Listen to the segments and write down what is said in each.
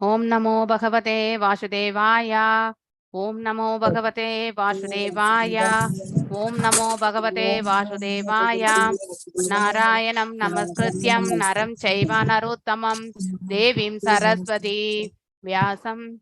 ओम नमो भगवते वासुदेवाय। ओम नमो भगवते वासुदेवाय। ओम नमो भगवते वासुदेवाय। नारायणं नमस्कृत्यं नरं चैव नरोत्तमं देवीं सरस्वती व्यासं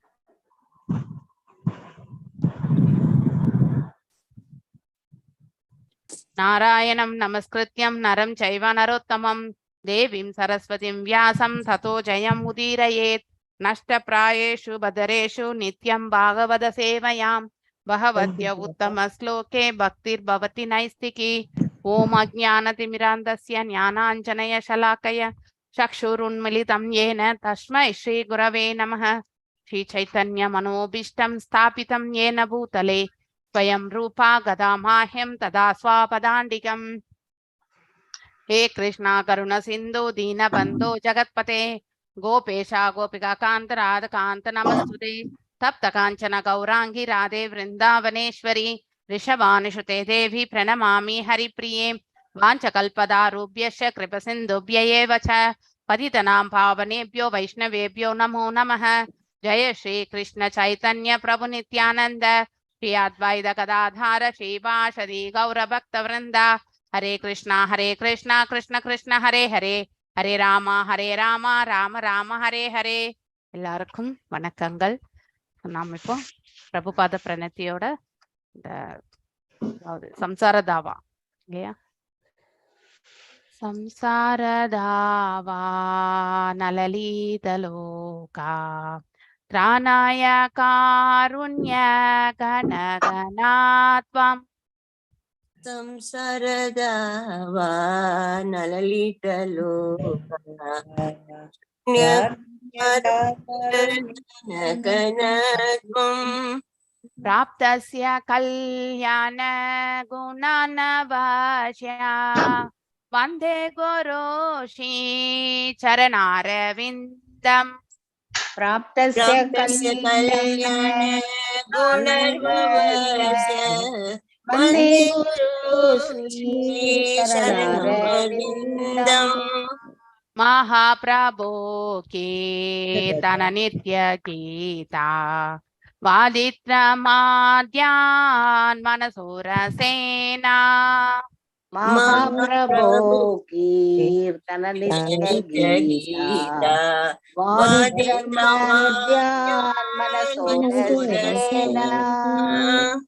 नारायणं नमस्कृत्यं नरं चैव नरोत्तमं देवीं सरस्वतीं व्यासं ततो जयम् उदीरयेत्। नष्टप्रायेषु बदरेषु नित्यं भागवत सेवयां भगवत्य उत्तमश्लोके भक्तिर्भवति नैस्तिकी। ॐ अज्ञानतिमिरान्धस्य ज्ञानाञ्जनयशलाकय चक्षुरुन्मिलितं येन तस्मै श्रीगुरवे नमः। श्रीचैतन्यमनोभीष्टं स्थापितं येन भूतले स्वयं रूपा गदामाह्यं तदा स्वापदाण्डिकम्। हे कृष्णा करुण सिन्धु दीनबन्धो जगत्पते गोपेशा गोपिकान्त राधकान्त नमस्तुते। तप्त काञ्चन गौराङ्गी राधे वृन्दावनेश्वरी ऋषभानुसुते देवी प्रणमामि हरिप्रिये। वाञ्छकल्पदारुभ्यश्च कृपसिन्धुभ्य एव च पतितनां पावनेभ्यो वैष्णवेभ्यो नमो नमः। जय श्री कृष्ण चैतन्य प्रभु नित्यानंद श्री अद्वैत गदाधार श्रीवासदि गौरभक्तवृंद। हरे कृष्णा कृष्ण कृष्ण हरे हरे हरे राम राम राम हरे हरे. எல்லாருக்கும் வணக்கங்கள். நாம் இப்போ பிரபுபாத பிரணத்தியோட இந்த சம்சார தாவா இல்லையா, ಸಂಸಾರ ದಾವಾ ನಲಲಿತಲೋಕ ತ್ರಾಣಾಯ ಕಾರುಣ್ಯ ಗಣಗಣಾತ್ವಂ ಸಂಸಾರ ದಾವಾ ನಲಲಿತಲೋಕ ಪ್ರಾಪ್ತಸ್ಯ ಕಲ್ಯಾಣ ಗುಣನವಾಸ್ಯ ವಂದೇ ಗುರು ಶ್ರೀ ಚರಣಾರವಿಂದಂ. ಪ್ರಾಪ್ತಸ್ಯ ಕಲ್ಯಾಣ ಗುಣನವಾಸ್ಯ ವಂದೇ ಗುರು ಶ್ರೀ ಚರಣಾರವಿಂದಂ. महाप्रभो कीर्तन नित्य गीता वादित्रमाद्यान् मनसुरसेना. ಮಹಾಪ್ರಭೋ ಕೀರ್ತನ ನಿತ್ಯ ಗೀತಾ ವಾದಿತ್ರಮಾದ್ಯಾನ್ ಮನಸೋರಸೇನ.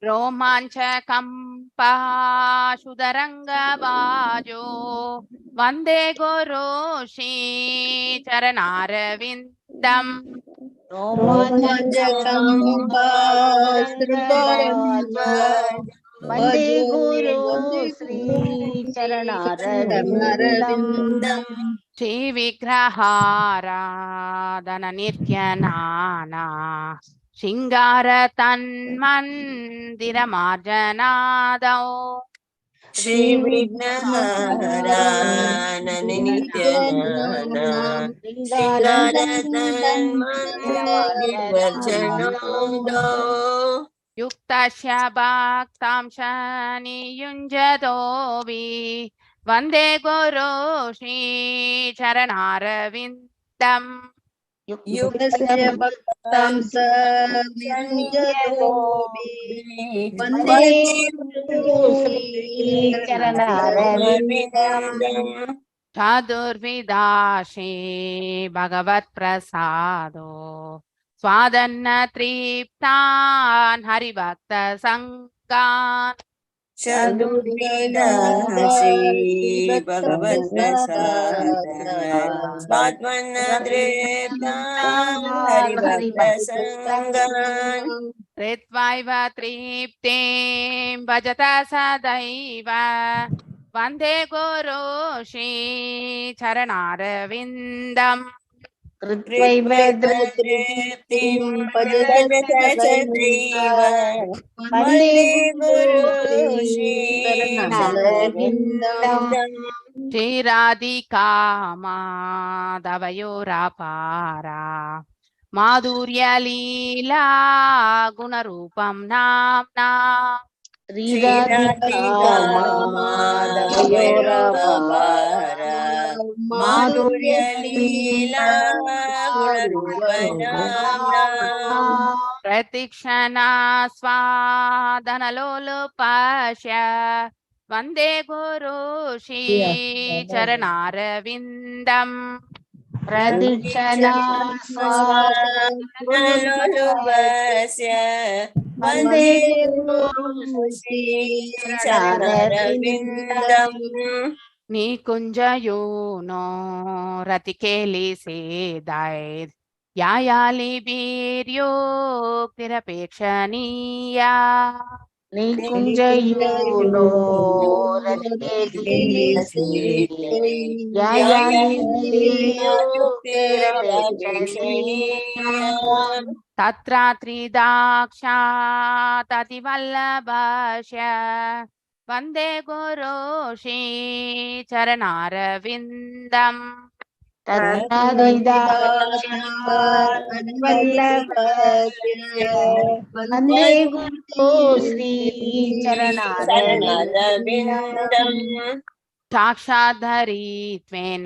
रोमाञ्चकम्पाशुधरङ्गवाजो वन्दे गुरो श्री चरणारविन्दम्. ವಂದೇ ಗುರು ಶ್ರೀ ಚರಣಾರವಿಂದಂ. ಶ್ರೀ ವಿಗ್ರಹಾರಾಧನ ನಿತ್ಯ ನಾನಾ ಶೃಂಗಾರ ತನ್ಮಂದಿರ ಮಾರ್ಜನಾದೌ. ಶ್ರೀ ವಿಘ್ನಹಾರಾನ ನಿತ್ಯ ಜ್ಞಾನ ಶೃಂಗಾರ ತನ್ಮಂದಿರಮಾರ್ಜನಾದೌ. युक्तस्य भक्तांश नियुञ्जतोऽपि वन्दे गुरो श्री चरणारविन्दम्. युक्तस्य भक्तांश नियुञ्जतोऽपि वन्दे गुरो श्री चरणारविन्दम्. चतुर्विधाशे भगवत्प्रसादो स्वादन्न तृप्तान् हरिभक्त संगान्. चतुर्विधासी भगवत् प्रसाद स्वात्मन्न तृप्तान् हरिभक्त संगान्. कृत्वैव तृप्तिं भजत सदैव वन्दे गुरो श्री चरणारविन्दम्. कृत्वैव तृप्तिं भजत सदैव वन्दे गुरो श्री चरणारविन्दम्. श्रीराधिका माधवयोरापारा माधुर्यलीला गुणरूपं नाम्ना. श्रीराधिका माधवयोरपार माधुर्यलीला गुणरूपनाम्ना प्रतिक्षणा स्वादनलोलुपश्य वन्दे गुरु श्रीचरणारविन्दम् प्रदीक्षणा स्वानलोलुपस्य वन्दे गुरुं श्रीचरणारविन्दम् निकुञ्जयूनो रतिकेलिसेदाय यायालिबीर्योक्तिरपेक्षणीया निकुञ्जयूनो तत्र त्रिदाक्षाततिवल्लभस्य वन्दे गुरु श्रीचरणारविन्दम् वन्दे गुरु श्रीचरणारविन्दम् साक्षाद्धरित्वेन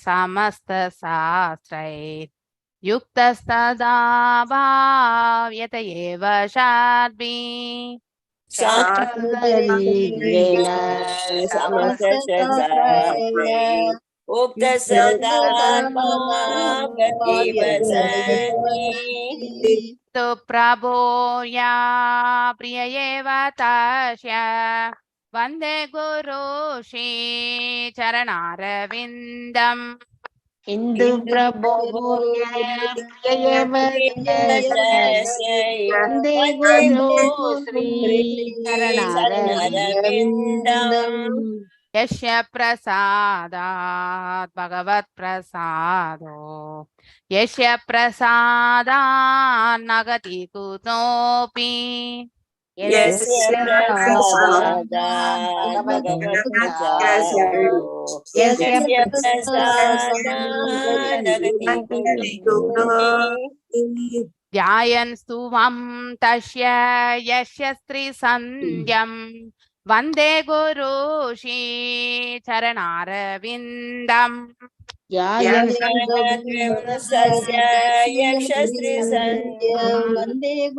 समस्तशास्त्रैः युक्तस्तदा भाव्यत एव शाद्भिः शास्त्रज्ञेन समस्तशास्त्रे उक्त सदा भावतीव सन्ति तु प्रभूया प्रिय एव तस्य वन्दे गुरु श्रीचरणारविन्दम् हिन्दु प्रभो वन्दे गुरु श्रीचरणारविन्दम् यस्य प्रसादात् भगवत्प्रसादो यस्य प्रसादात् नगति कुतोऽपि यस्य प्रसादात् भगवत्प्रसादो यस्य प्रसादात् नगति कुतोऽपि ध्यायन् स्तुवं तस्य यस्य स्त्रीसन्ध्यम् वन्दे गुरु श्रीचरणारविन्दम्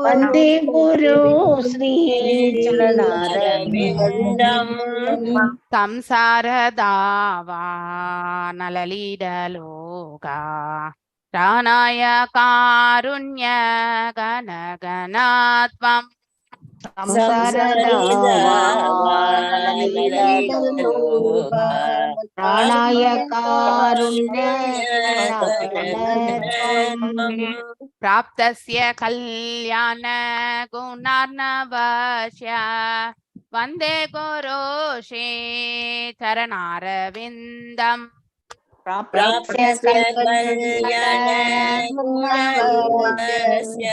वन्दे गुरु श्रीचरणारविन्दम् संसारदावानललीडलोका प्राणाय कारुण्य गणगणात्वम् प्राणाय कारुण्य प्राप्तस्य कल्याण गुणार्णवस्य वन्दे गुरु श्रीचरणारविन्दम् प्राप्तस्य कल्याण गुणार्णवस्य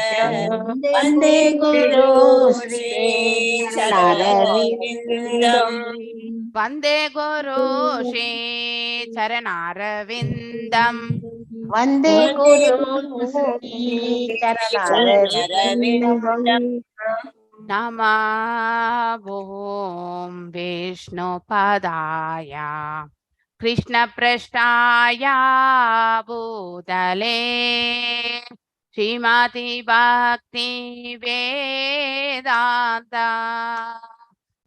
वन्दे गुरु श्रीचरणारविन्दम् वन्दे गुरु श्रीचरणारविन्दम् वन्दे गुरु श्रीचरणारविन्दम् नमः ॐ विष्णुपदाय कृष्णपृष्ठाय भूतले श्रीमति भक्ति वेदान्त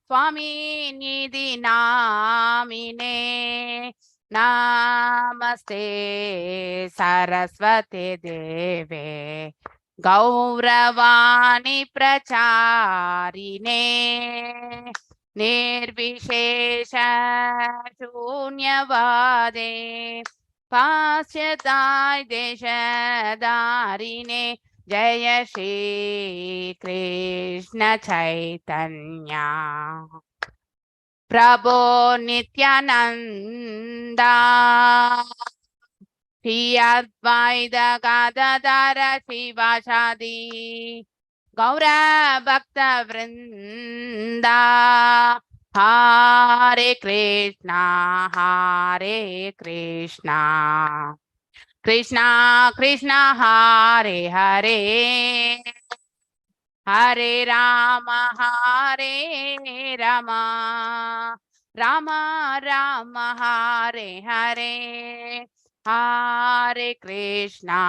स्वामी निधि नामिने नमस्ते सरस्वती देवे गौरवाणी प्रचारिणे निर्विशेष शून्यवादे पाश्चात्य देशधारिणे जय श्री कृष्ण चैतन्य प्रभो नित्यानंदा श्री अद्वैत गदाधर शिवासादि गौर भक्त वृंदा हरे Krishna Krishna Krishna Hare Hare Hare Rama Rama Rama Hare Hare, Hare Krishna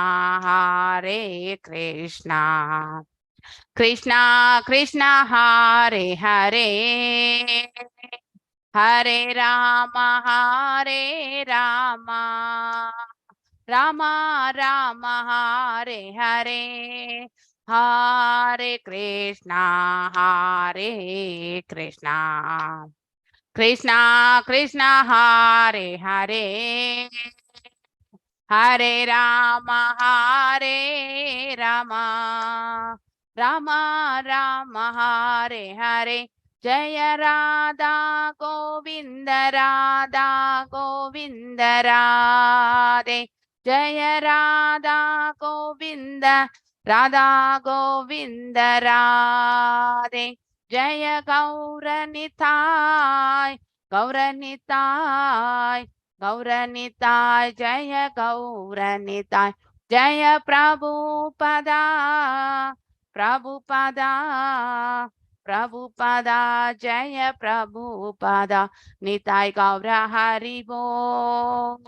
Krishna Krishna Hare Hare, Hare Rama Rama Rama Hare Hare, Hare Krishna Krishna Krishna Hare Hare, Hare Rama Rama Rama Hare Hare, Jaya Radha Govinda Radhe, Jaya Radha Govinda Radha Govinda Radhe, Jaya Gauranitai Jaya Gauranitai, Jaya Prabhupada Jaya Prabhupada, Nitai Gaura Haribol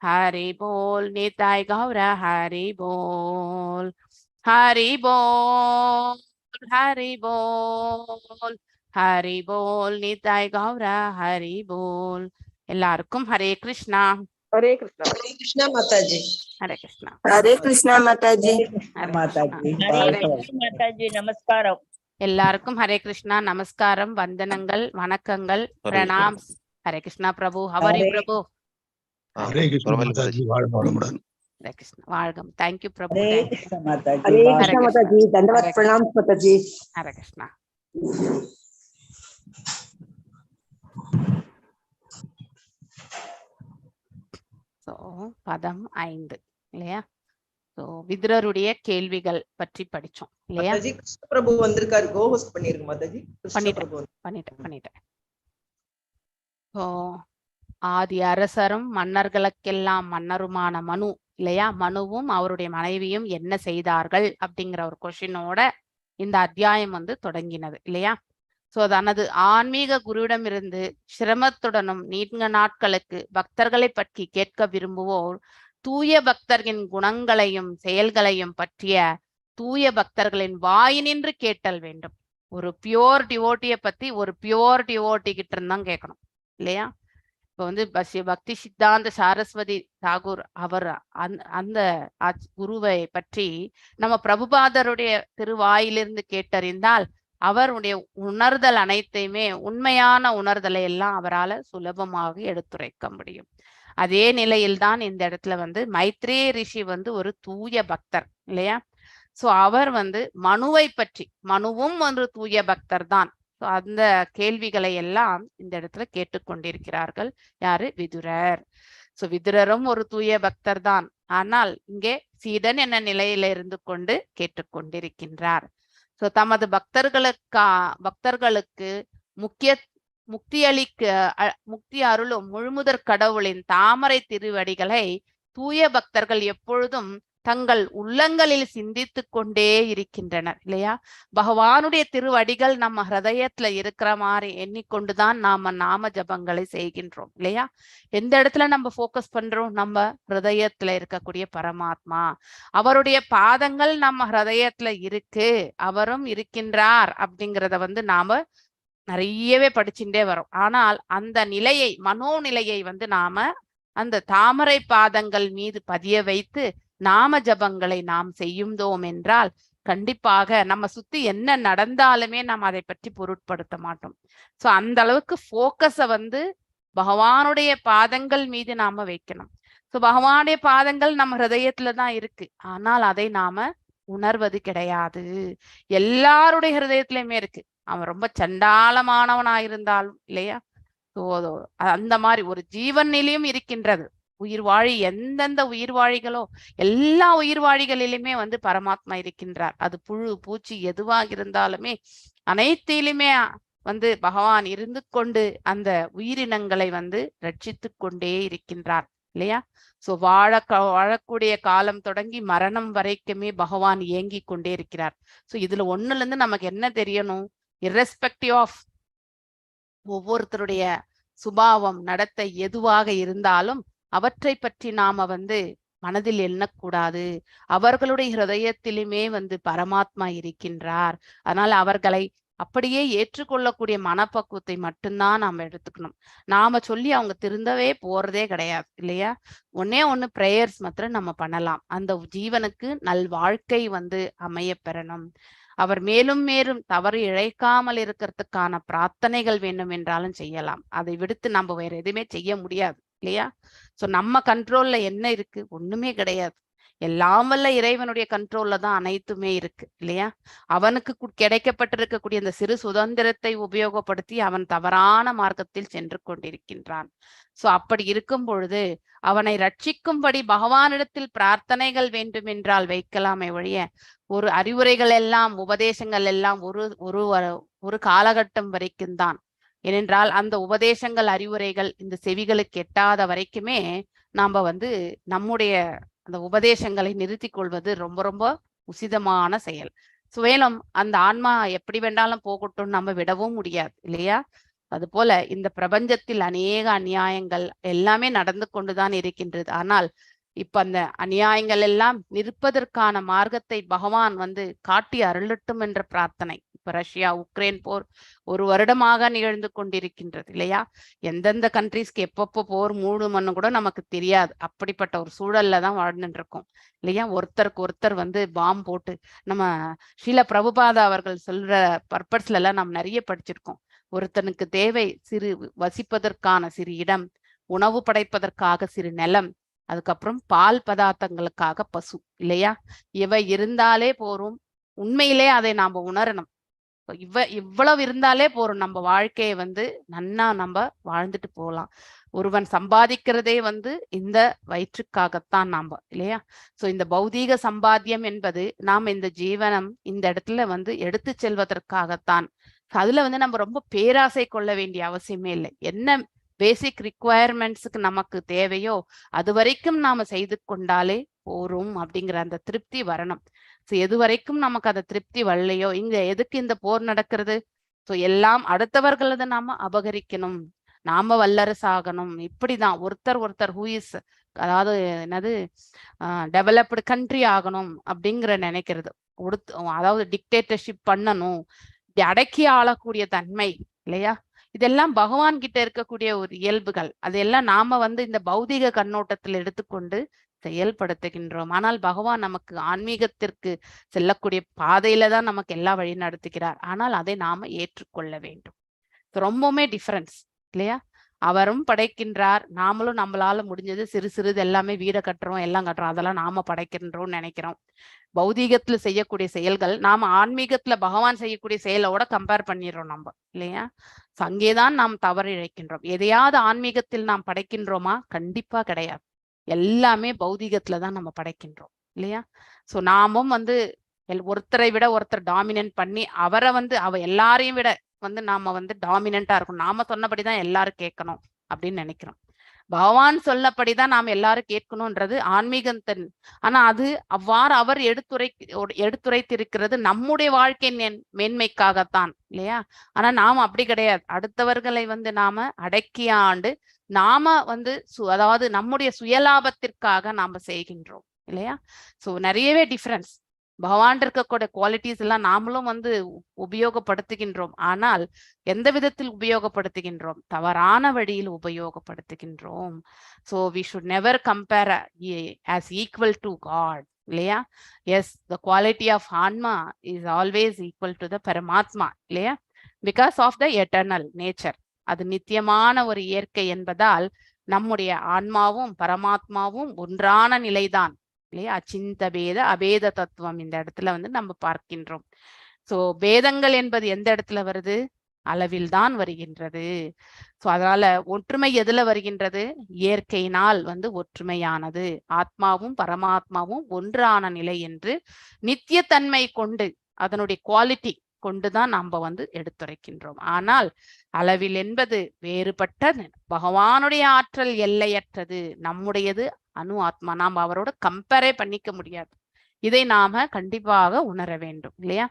Haribol, Nitai Gaura Haribol Haribol, Nitai Gaura Haribol. எல்லாருக்கும் Hare Krishna. Hare Krishna. Hare Krishna Mataji. Hare Krishna. Hare Krishna Mataji. Mataji நமஸ்காரம். எல்லாருக்கும் ஹரே கிருஷ்ணா, நமஸ்காரம், வந்தனங்கள், வணக்கங்கள், பிரணாம். ஹரே கிருஷ்ணா பிரபு. ஹவரி பிரபு. ஹரே கிருஷ்ணா மாதாஜி, வாழ்க வளமுடன். ஹரே கிருஷ்ணா, வாழ்கம். Thank you Prabhu. Hare Krishna Mataji. Hare Krishna Mataji. Dandavat pranam Mataji. Hare Krishna. பதம் 5 இல்லையா? விதுரருடைய கேள்விகள் பற்றி படிச்சோம் இல்லையா? மாதாஜி கிருஷ்ண பிரபு வந்திருக்காரு, கோஹோஸ்ட் பண்ணிருங்க மாதாஜி. பண்ணிட்டேன். ஆதி அரசரும் மன்னர்களுக்கெல்லாம் மன்னருமான மனு இல்லையா? மனுவும் அவருடைய மனைவியும் என்ன செய்தார்கள் அப்படிங்கிற ஒரு கொஸ்டினோட இந்த அத்தியாயம் தொடங்கினது இல்லையா? தனது ஆன்மீக குருவிடமிருந்து சிரமத்துடனும் நீண்ட நாட்களுக்கு பக்தர்களை பற்றி கேட்க விரும்புவோர் தூய பக்தர்களின் குணங்களையும் செயல்களையும் பற்றிய தூய பக்தர்களின் வாயினின்று கேட்டல் வேண்டும். ஒரு பியோர் டிவோட்டியை பத்தி ஒரு பியோர் டிவோட்டி கிட்ட இருந்தான் கேட்கணும் இல்லையா? இப்ப பக்தி சித்தாந்த சாரஸ்வதி தாகூர் அவர் அந்த குருவை பற்றி நம்ம பிரபுபாதருடைய திருவாயிலிருந்து கேட்டறிந்தால் அவருடைய உணர்தல் அனைத்தையுமே உண்மையான உணர்தலை எல்லாம் அவரால் சுலபமாக எடுத்துரைக்க முடியும். அதே நிலையில்தான் இந்த இடத்துல மைத்ரேய ரிஷி ஒரு தூய பக்தர் இல்லையா? அவர் மனுவை பற்றி, மனுவும் தூய பக்தர் தான். அந்த கேள்விகளை எல்லாம் இந்த இடத்துல கேட்டுக்கொண்டிருக்கிறார்கள். யாரு? விதுரர். விதுரரும் ஒரு தூய பக்தர் தான். ஆனால் இங்கே சீடன் என்ன நிலையில இருந்து கொண்டு கேட்டுக்கொண்டிருக்கின்றார். தமது பக்தர்களுக்கு முக்தி அருளும் முழுமுதற் கடவுளின் தாமரை திருவடிகளை தூய பக்தர்கள் எப்பொழுதும் தங்கள் உள்ளங்களில் சிந்தித்து கொண்டே இருக்கின்றனர் இல்லையா? பகவானுடைய திருவடிகள் நம்ம ஹிருதயத்துல இருக்கிற மாதிரி எண்ணிக்கொண்டுதான் நாம ஜபங்களை செய்கின்றோம் இல்லையா? எந்த இடத்துல நம்ம போக்கஸ் பண்றோம்? நம்ம ஹிருதயத்துல இருக்கக்கூடிய பரமாத்மா, அவருடைய பாதங்கள் நம்ம ஹிருதயத்துல இருக்கு, அவரும் இருக்கின்றார் அப்படிங்கிறத நாம நிறையவே படிச்சுட்டே வரோம். ஆனால் அந்த நிலையை, மனோநிலையை நாம அந்த தாமரை பாதங்கள் மீது பதிய வைத்து நாம ஜபங்களை நாம் செய்யுந்தோம் என்றால் கண்டிப்பாக நம்ம சுத்தி என்ன நடந்தாலுமே நாம் அதை பற்றி பொருட்படுத்த மாட்டோம். அந்த அளவுக்கு போக்கஸ பகவானுடைய பாதங்கள் மீது நாம வைக்கணும். பகவானுடைய பாதங்கள் நம்ம ஹிருதயத்துலதான் இருக்கு, ஆனால் அதை நாம உணர்வது கிடையாது. எல்லாருடைய ஹிருதயத்திலயுமே இருக்கு. அவன் ரொம்ப சண்டாளமானவனாயிருந்தாலும் இல்லையா? அந்த மாதிரி ஒரு ஜீவன் நிலையும் இருக்கின்றது. உயிர் வாழி எந்தெந்த உயிர் வாழிகளோ எல்லா உயிர் வாழிகளிலுமே பரமாத்மா இருக்கின்றார். அது புழு பூச்சி எதுவாக இருந்தாலுமே அனைத்திலுமே பகவான் இருந்து கொண்டு அந்த உயிரினங்களை ரட்சித்து கொண்டே இருக்கின்றார். இல்லையா? சோ வாழக்கூடிய காலம் தொடங்கி மரணம் வரைக்குமே பகவான் இயங்கி கொண்டே இருக்கிறார். சோ இதுல ஒண்ணுல இருந்து நமக்கு என்ன தெரியணும்? irrespective ஆஃப் ஒவ்வொருத்தருடைய சுபாவம் நடத்தை எதுவாக இருந்தாலும் அவற்றை பற்றி நாம மனதில் எண்ணக்கூடாது. அவர்களுடைய ஹிருதயத்திலுமே பரமாத்மா இருக்கின்றார். அதனால அவர்களை அப்படியே ஏற்றுக்கொள்ளக்கூடிய மனப்பக்குவத்தை மட்டும்தான் நாம எடுத்துக்கணும். நாம சொல்லி அவங்க திருந்தவே போறதே கிடையாது இல்லையா? ஒன்னே ஒண்ணு பிரேயர்ஸ் மாத்திரம் நம்ம பண்ணலாம். அந்த ஜீவனுக்கு நல் வாழ்க்கை அமைய பெறணும். அவர் மேலும் மேலும் தவறு இழைக்காமல் இருக்கிறதுக்கான பிரார்த்தனைகள் வேண்டும் என்றாலும் செய்யலாம். அதை விடுத்து நம்ம வேற எதுவுமே செய்ய முடியாது இல்லையா? சோ நம்ம கண்ட்ரோல்ல என்ன இருக்கு? ஒண்ணுமே கிடையாது. எல்லாம் வல்ல இறைவனுடைய கண்ட்ரோல்ல தான் அனைத்துமே இருக்கு இல்லையா? அவனுக்கு கிடைக்கப்பட்டிருக்கக்கூடிய அந்த சிறு சுதந்திரத்தை உபயோகப்படுத்தி அவன் தவறான மார்க்கத்தில் சென்று கொண்டிருக்கின்றான். சோ அப்படி இருக்கும் பொழுது அவனை ரட்சிக்கும்படி பகவானிடத்தில் பிரார்த்தனைகள் வேண்டும் என்றால் வைக்கலாமே ஒழிய ஒரு அறிவுரைகள் எல்லாம் உபதேசங்கள் எல்லாம் ஒரு காலகட்டம் வரைக்கும் தான். ஏனென்றால் அந்த உபதேசங்கள் அறிவுரைகள் இந்த செவிகளுக்கு எட்டாத வரைக்குமே நாம நம்முடைய அந்த உபதேசங்களை நிறுத்தி கொள்வது ரொம்ப ரொம்ப உசிதமான செயல். மேலும் அந்த ஆன்மா எப்படி வேண்டாலும் போகட்டும் நம்ம விடவும் முடியாது இல்லையா? அது போல இந்த பிரபஞ்சத்தில் அநேக அநியாயங்கள் எல்லாமே நடந்து கொண்டுதான் இருக்கின்றது. ஆனால் இப்ப அந்த அநியாயங்கள் எல்லாம் நிற்பதற்கான மார்க்கத்தை பகவான் காட்டி அருளட்டும் என்ற பிரார்த்தனை. இப்ப ரஷ்யா உக்ரைன் போர் 1 வருடமாக நிகழ்ந்து கொண்டிருக்கின்றது இல்லையா? எந்தெந்த கண்ட்ரீஸ்க்கு எப்பப்போ போர் மூடுமன்னு கூட நமக்கு தெரியாது. அப்படிப்பட்ட ஒரு சூழல்ல தான் வாழ்ந்துட்டு இருக்கோம் இல்லையா? ஒருத்தருக்கு ஒருத்தர் பாம் போட்டு நம்ம ஸ்ரீல பிரபுபாதா அவர்கள் சொல்ற பர்பஸ்ல எல்லாம் நாம் நிறைய படிச்சிருக்கோம். ஒருத்தனுக்கு தேவை சிறு வசிப்பதற்கான சிறு இடம், உணவு படைப்பதற்காக சிறு நிலம், அதுக்கப்புறம் பால் பதார்த்தங்களுக்காக பசு இல்லையா? இவை இருந்தாலே போரும். உண்மையிலே அதை நாம உணரணும். இவ்வளவு இருந்தாலே போறோம். நம்ம வாழ்க்கையை நன்னா நம்ம வாழ்ந்துட்டு போகலாம். ஒருவன் சம்பாதிக்கிறதே இந்த வயிற்றுக்காகத்தான் நாம இல்லையா? சோ இந்த பௌதீக சம்பாத்தியம் என்பது நாம இந்த ஜீவனம் இந்த இடத்துல எடுத்து செல்வதற்காகத்தான். அதுல நம்ம ரொம்ப பேராசை கொள்ள வேண்டிய அவசியமே இல்லை. என்ன பேசிக் ரிக்குவயர்மெண்ட்ஸுக்கு நமக்கு தேவையோ அது வரைக்கும் நாம செய்து கொண்டாலே போரும் அப்படிங்கிற அந்த திருப்தி வரணும். சோ எது வரைக்கும் நமக்கு அந்த திருப்தி வரலையோ, இங்க எதுக்கு இந்த போர் நடக்கிறது? சோ எல்லாம் அடுத்தவர்களது நாம அபகரிக்கணும், நாம வல்லரசாகணும். இப்படிதான் ஒருத்தர் ஹூஇஸ் அதாவது என்னது டெவலப்டு கண்ட்ரி ஆகணும் அப்படிங்கிற நினைக்கிறது. அதாவது டிக்டேட்டர்ஷிப் பண்ணணும், அடக்கி ஆளக்கூடிய தன்மை இல்லையா? இதெல்லாம் பகவான் கிட்ட இருக்கக்கூடிய ஒரு இயல்புகள். அதெல்லாம் நாம இந்த பௌதிக கண்ணோட்டத்தில் எடுத்துக்கொண்டு செயல்படுத்துகின்றோம். ஆனால் பகவான் நமக்கு ஆன்மீகத்திற்கு செல்லக்கூடிய பாதையில தான் நமக்கு எல்லா வழி நடத்துகிறார். ஆனால் அதை நாம ஏற்றுக்கொள்ள வேண்டும். ரொம்பவுமே டிஃபரன்ஸ் இல்லையா? அவரும் படைக்கின்றார், நாமளும் நம்மளால முடிஞ்சது சிறுது எல்லாமே வீடை கட்டுறோம், எல்லாம் கட்டுறோம், அதெல்லாம் நாம படைக்கின்றோம்னு நினைக்கிறோம். பௌதீகத்துல செய்யக்கூடிய செயல்கள் நாம ஆன்மீகத்துல பகவான் செய்யக்கூடிய செயலோட கம்பேர் பண்ணிடுறோம் நம்ம இல்லையா? அங்கேதான் நாம் தவறு இழைக்கின்றோம். எதையாவது ஆன்மீகத்தில் நாம் படைக்கின்றோமா? கண்டிப்பா கிடையாது. எல்லாமே பௌதீகத்துலதான் நம்ம படைக்கின்றோம் இல்லையா? சோ நாமும் ஒருத்தரை விட ஒருத்தர் டாமினன்ட் பண்ணி அவரை எல்லாரையும் விட நாம டாமினண்டா இருக்கணும், நாம சொன்னபடிதான் எல்லாரும் கேட்கணும் அப்படின்னு நினைக்கிறோம். பகவான் சொல்லப்படிதான் நாம் எல்லாரும் கேட்கணும்ன்றது ஆன்மீகத்தின். ஆனா அது அவ்வாறு அவர் எடுத்துரைத்திருக்கிறது நம்முடைய வாழ்க்கை மேன்மைக்காகத்தான் இல்லையா? ஆனா நாம அப்படி கிடையாது. அடுத்தவர்களை நாம அடக்கியாண்டு நாம அதாவது நம்முடைய சுயலாபத்திற்காக நாம செய்கின்றோம் இல்லையா? சோ நிறையவே டிஃபரன்ஸ். பகவான் இருக்கக்கூடிய குவாலிட்டிஸ் எல்லாம் நாமளும் உபயோகப்படுத்துகின்றோம். ஆனால் எந்த விதத்தில் உபயோகப்படுத்துகின்றோம்? தவறான வழியில் உபயோகப்படுத்துகின்றோம். So we should never compare as equal to God இல்லையா? எஸ், த குவாலிட்டி ஆஃப் ஆன்மா is always equal to the பரமாத்மா இல்லையா? Because of the eternal nature. அது நித்தியமான ஒரு இயற்கை என்பதால் நம்முடைய ஆன்மாவும் பரமாத்மாவும் ஒன்றான நிலைதான் இல்லையா? அச்சிந்த பேத அபேத தத்துவம் இந்த இடத்துல நம்ம பார்க்கின்றோம். சோ பேதங்கள் என்பது எந்த இடத்துல வருது? அளவில் தான் வருகின்றது. சோ அதனால ஒற்றுமை எதுல வருகின்றது? இயற்கையினால் ஒற்றுமையானது. ஆத்மாவும் பரமாத்மாவும் ஒன்றான நிலை என்று நித்தியத்தன்மை கொண்டு அதனுடைய குவாலிட்டி கொண்டுதான் நாம் வந்து எடுத்துரைக்கின்றோம். ஆனால் அளவில் என்பது வேறுபட்டது. பகவானுடைய ஆற்றல் எல்லையற்றது, நம்முடையது அணு ஆத்மா. நாம் அவரோட கம்பேரே பண்ணிக்க முடியாது. இதை நாம கண்டிப்பாக உணர வேண்டும் இல்லையா?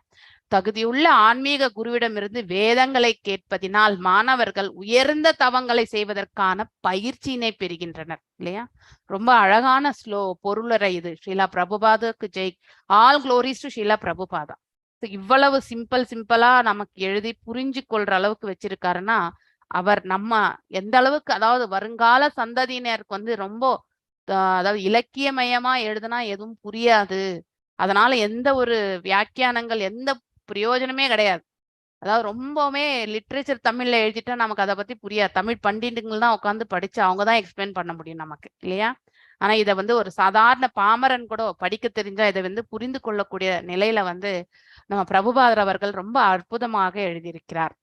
தகுதியுள்ள ஆன்மீக குருவிடமிருந்து வேதங்களை கேட்பதினால் மாணவர்கள் உயர்ந்த தவங்களை செய்வதற்கான பயிற்சியினை பெறுகின்றனர் இல்லையா? ரொம்ப அழகான பொருளரை இது. ஸ்ரீலா பிரபுபாதுக்கு ஜெய். All glories to Srila Prabhupada. இவ்வளவு சிம்பிளா நமக்கு எழுதி புரிஞ்சு கொள்ற அளவுக்கு வச்சிருக்காருன்னா அவர் நம்ம எந்த அளவுக்கு, அதாவது வருங்கால சந்ததியினருக்கு வந்து ரொம்ப அதாவது இலக்கியமயமா எழுதுனா எதுவும் புரியாது, அதனால எந்த ஒரு வியாக்கியானங்கள் எந்த பிரயோஜனமே கிடையாது. அதாவது ரொம்பவுமே லிட்ரேச்சர் தமிழ்ல எழுதிட்டா நமக்கு அதை பத்தி புரியாது. தமிழ் பண்டிட்டுகள் தான் உட்காந்து படிச்சு அவங்க தான் எக்ஸ்பிளைன் பண்ண முடியும் நமக்கு இல்லையா? ஆனா இதை வந்து ஒரு சாதாரண பாமரன் கூட படிக்க தெரிஞ்சா இதை வந்து புரிந்து கொள்ளக்கூடிய நிலையில வந்து நம்ம பிரபுபாதர் அவர்கள் ரொம்ப அற்புதமாக எழுதியிருக்கிறார்.